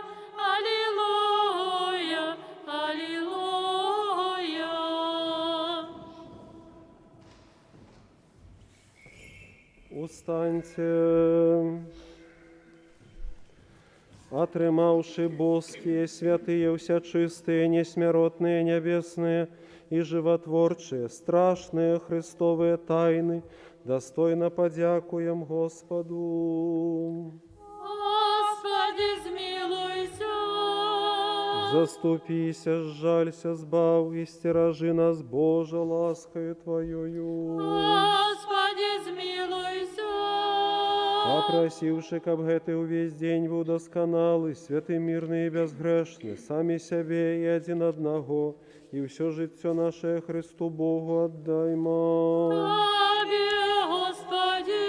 аллилуйя, аллилуйя. Устаньте, отрымавши боские, святые, всячистые, несмяротные, небесные и животворчие, страшные Христовые тайны, достойно подякуем Господу. Господи, змилуйся. Заступися, сжалься, сбав и стерожи нас, Боже, ласкою Твоею. Господи, змилуйся. Опросивши, каб гэты увесь день быў досконалы, святы, мирный и безгрешны, сами себе и один одного, и все життя наше Христу Богу отдаймо. Тебе, Господи.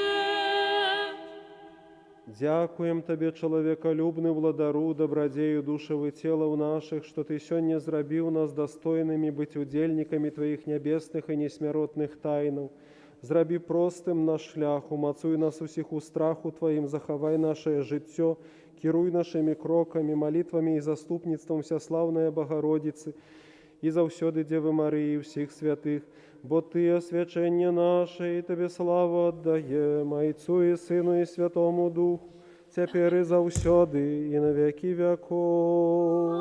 Дякуем Тебе, человеколюбный владару, добродею душев и телов наших, что Ты сегодня зрабил нас достойными быть удельниками Твоих небесных и несмиротных тайнов. Зраби простым наш шлях, умацуй нас усіх у страху Твоим, заховай наше життя, керуй нашими кроками, молитвами и заступництвом Всеславная Богородицы, и завсёды Девы Марии и всех святых, бо Ты освячение наше, и Тебе славу отдаем, Отцу и Сыну и Святому Духу, теперь и завсёды, и на веки веков.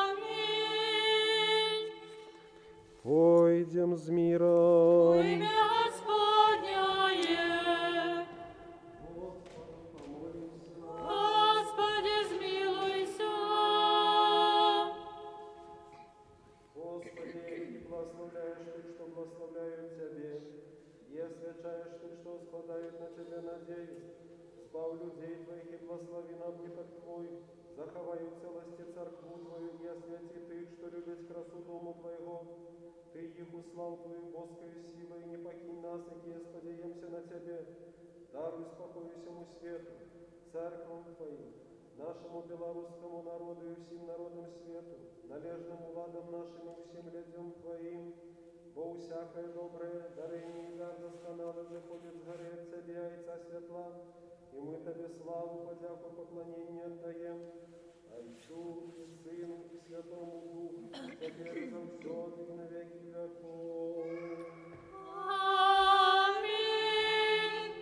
Аминь. Пойдем с миром. Имя Господняе. Господи, змилуйся. Господи, и благословляешь Ты, что благословляют Тебе, и освячаешь Ты, что складают на Тебе надею. Спав людей Твоих и благослови набыток Твой, заховай в целости церкву Твою, и освяти Ты, что любят красу дому Твоего. Ты их услал Твою боскою силой, и не покинь нас, и сподеемся на Тебе. Даруй спокой всему свету, церквам Твоим, нашему белорусскому народу и всем народам свету, належным владам нашим и всем людям Твоим, бо всякое доброе дарение и дар досконалый выходит с горы от Тебя, Отца светла, и мы Тебе славу, подяку, поклонение отдаем, Отцу и Сыну и Святому Духу, теперь и завсёды и на веки веков. Аминь.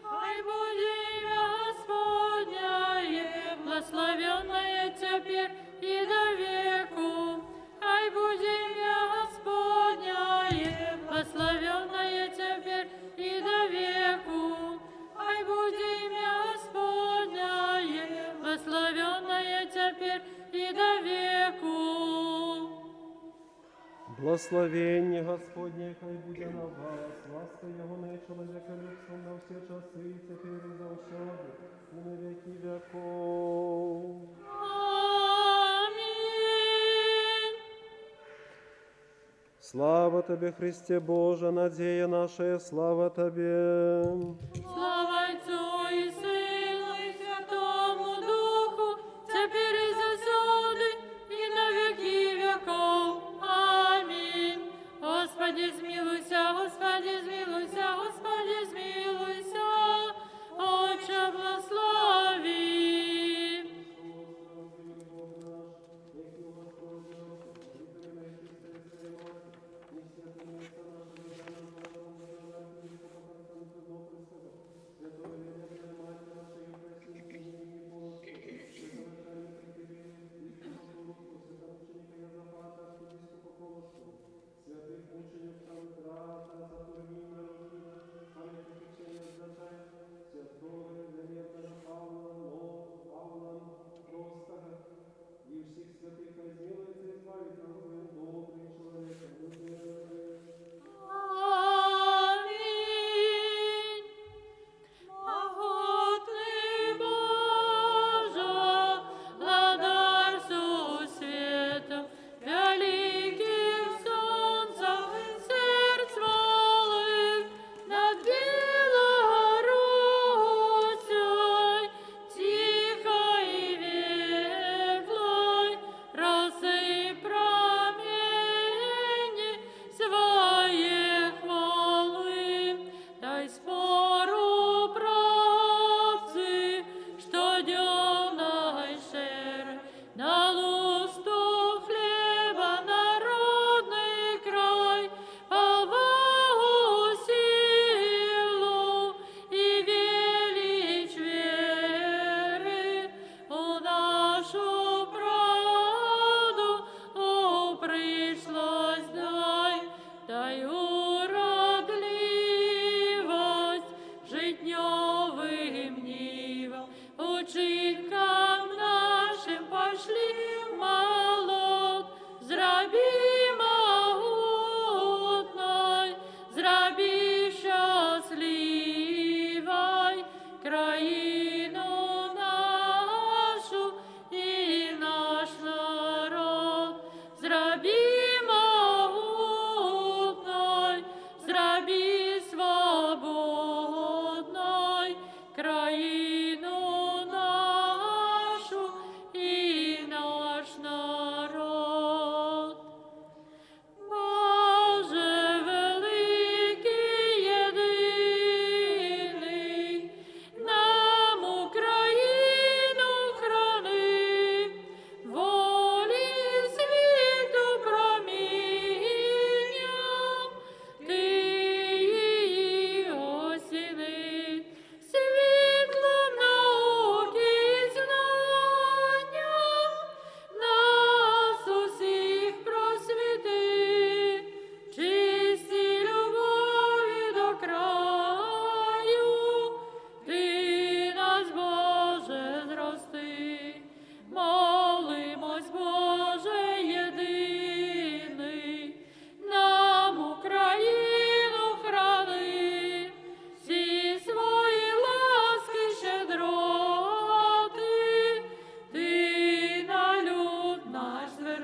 Хай буде имя Господняе, благословенное теперь и до веку. Хай буде имя Господняе, благословенное теперь и до веку. Хай буде имя Господняе, благословенное теперь и до веку. Благословение Господне, хай буде на вас, ласка Его на человеколюбством на все часы, и теперь и завсёды, и на веки веков. Аминь. Слава Тебе, Христе Боже, надея наша, слава Тебе. Слава Отцу и Сыну и Святому Духу, теперь и завсёды, и на веки веков. Аминь. Господи, змилуйся, Господи, змилуйся, Господи, змилуйся, Отче, благослови. Аминь. Могутный Боже, владар сусветов, великих солнцев, сердц малых, над Белогородцей, тихой и ветлой, росы прав.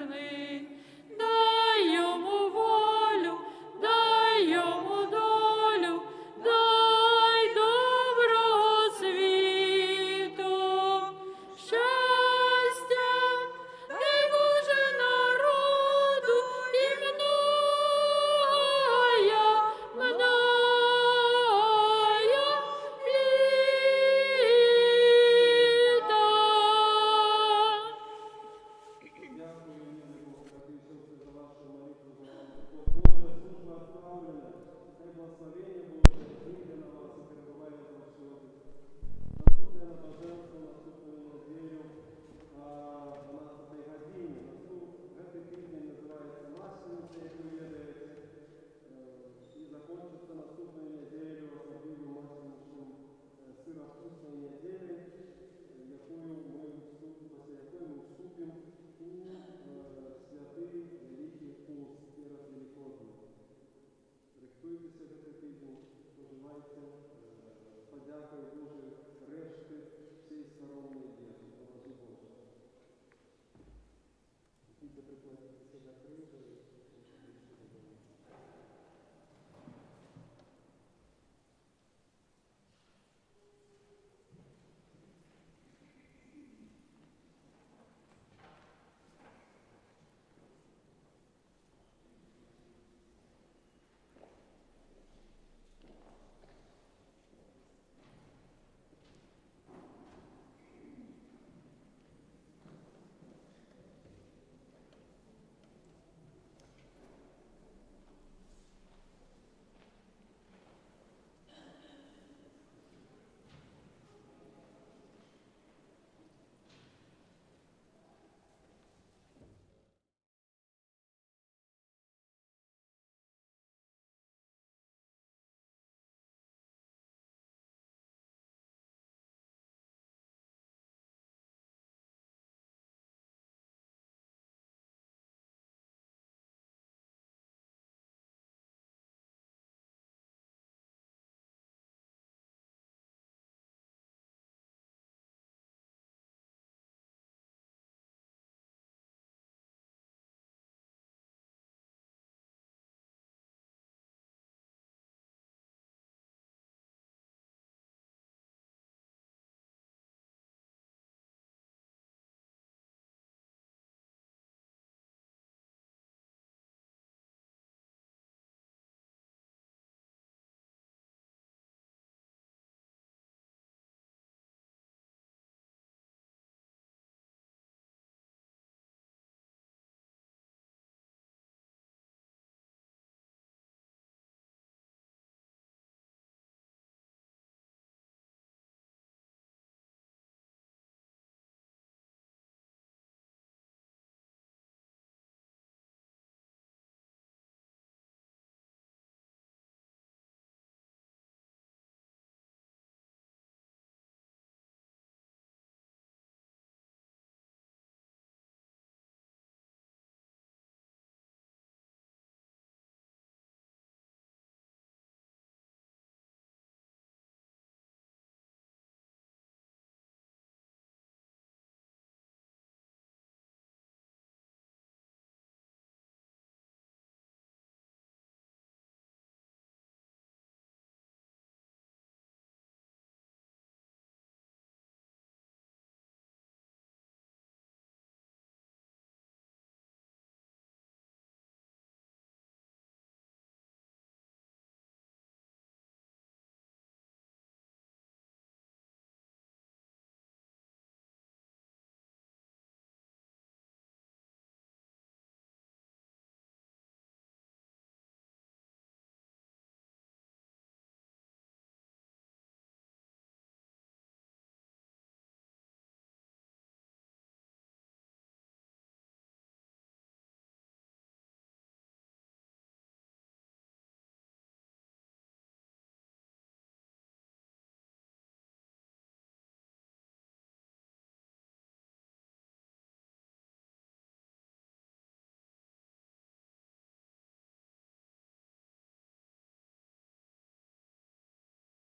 мирний, дай йому волю, дай йому долю, дай доброго світу, щастя, дай Боже народу і многая літа.